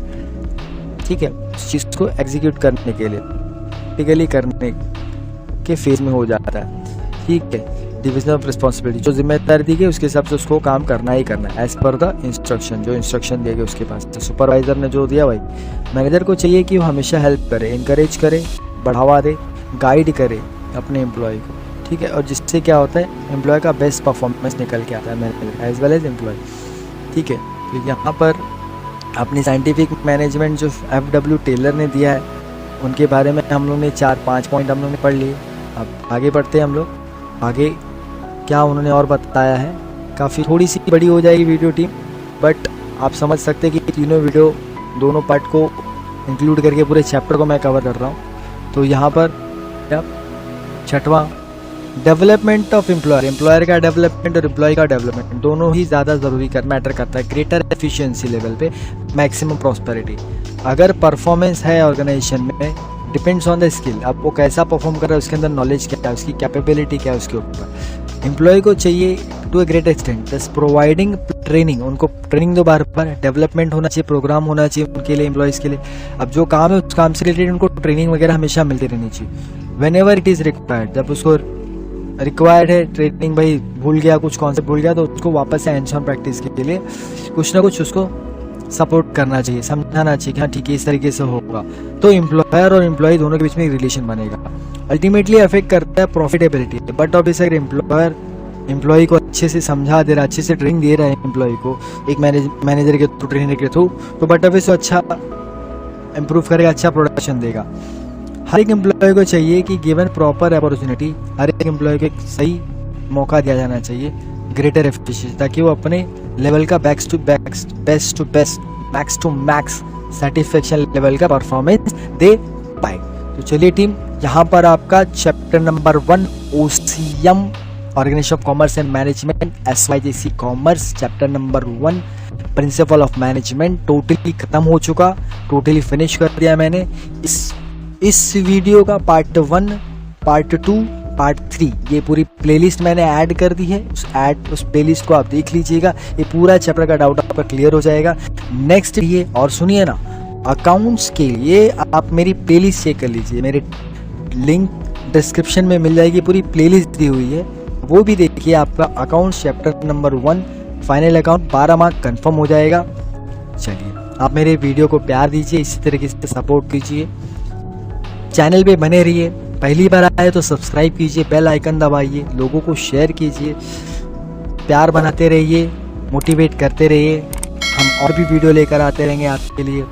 ठीक है, उस चीज़ को एग्जीक्यूट करने के लिए प्रैक्टिकली करने के फेज में हो जाता है, ठीक है। डिवीजन ऑफ रिस्पॉन्सिबिलिटी, जो जिम्मेदारी दी गई उसके हिसाब से उसको काम करना ही करना है एज पर द इंस्ट्रक्शन, जो इंस्ट्रक्शन दिए गए उसके पास। तो सुपरवाइजर ने जो दिया भाई, मैनेजर को चाहिए कि वो हमेशा हेल्प करे, इंकरेज करे, बढ़ावा दे, गाइड करे अपने एम्प्लॉय को, ठीक है, और जिससे क्या होता है एम्प्लॉय का बेस्ट परफॉर्मेंस निकल के आता है manager as well as employee, ठीक है। तो यहाँ पर अपनी साइंटिफिक मैनेजमेंट जो FW टेलर ने दिया है उनके बारे में हम लोग ने 4-5 पॉइंट हम लोग ने पढ़ लिए। अब आगे बढ़ते हैं हम लोग, आगे क्या उन्होंने और बताया है। काफ़ी थोड़ी सी बड़ी हो जाएगी वीडियो टीम, बट आप समझ सकते हैं कि तीनों वीडियो दोनों पार्ट को इंक्लूड करके पूरे चैप्टर को मैं कवर कर रहा हूँ। तो यहाँ पर छठवां, डेवलपमेंट ऑफ एम्प्लॉयर, एम्प्लॉयर का डेवलपमेंट और एम्प्लॉय का डेवलपमेंट दोनों ही ज़्यादा ज़रूरी मैटर करता है ग्रेटर एफिशिएंसी लेवल पे, मैक्सिमम प्रॉस्पेरिटी। अगर परफॉर्मेंस है ऑर्गेनाइजेशन में, डिपेंड्स ऑन द स्किल, अब वो कैसा परफॉर्म कर रहा है, उसके अंदर नॉलेज क्या है, उसकी कैपेबिलिटी क्या है, उसके ऊपर एम्प्लॉय को चाहिए टू ए ग्रेट एक्सटेंट दस प्रोवाइडिंग ट्रेनिंग, उनको ट्रेनिंग दो बार बार, डेवलपमेंट होना चाहिए, प्रोग्राम होना चाहिए उनके लिए, एम्प्लॉयज़ के लिए। अब जो काम है उस काम से रिलेटेड उनको ट्रेनिंग वगैरह हमेशा मिलती रहनी चाहिए when ever it is required. जब उसको रिक्वायर्ड है ट्रेनिंग, भाई भूल गया कुछ कॉन्सेप्ट भूल गया, तो उसको वापस से हैंड्स ऑन प्रैक्टिस के लिए कुछ ना कुछ उसको सपोर्ट करना चाहिए, समझाना चाहिए कि हाँ ठीक है इस तरीके से होगा, तो एम्प्लॉयर और एम्प्लॉय दोनों के बीच में एक रिलेशन बनेगा। अल्टीमेटली अफेक्ट करता है प्रॉफिटेबिलिटी, बट ऑब्वियसली अगर एम्प्लॉयर एम्प्लॉय को अच्छे से समझा दे रहा है, अच्छे से ट्रेनिंग दे रहा है एम्प्लॉय को एक मैनेजर के थ्रू, ट्रेनर के थ्रू, तो बट ऑब्वियसली अच्छा इम्प्रूव करेगा, अच्छा प्रोडक्शन देगा। हर एक एम्प्लॉय को चाहिए कि गिवन प्रॉपर अपॉर्चुनिटी, हर एक एम्प्लॉय को एक सही मौका दिया जाना चाहिए ग्रेटर एफिशिएंसी, ताकि वो अपने लेवल का best to best, max to max satisfaction level का परफॉर्मेंस दे पाए। तो चलिए टीम, यहाँ पर आपका chapter number 1 OCM organisation of commerce and management SYGC commerce chapter number 1 principle of management totally खत्म हो चुका, टोटली फिनिश कर दिया मैंने। इस वीडियो का पार्ट 1, पार्ट 2, पार्ट 3 ये पूरी प्लेलिस्ट मैंने ऐड कर दी है, उस प्लेलिस्ट को आप देख लीजिएगा, ये पूरा चैप्टर का डाउट आपका क्लियर हो जाएगा। नेक्स्ट ये और सुनिए ना, अकाउंट्स के लिए आप मेरी प्लेलिस्ट चेक कर लीजिए, मेरे लिंक डिस्क्रिप्शन में मिल जाएगी, पूरी प्लेलिस्ट दी हुई है, वो भी देखिए। आपका accounts chapter number 1 final account 12 mark confirm हो जाएगा। चलिए आप मेरे वीडियो को प्यार दीजिए, इसी तरीके से सपोर्ट कीजिए, चैनल पे बने रहिए। पहली बार आए तो सब्सक्राइब कीजिए, बेल आइकन दबाइए, लोगों को शेयर कीजिए, प्यार बनाते रहिए, मोटिवेट करते रहिए, हम और भी वीडियो लेकर आते रहेंगे आपके लिए।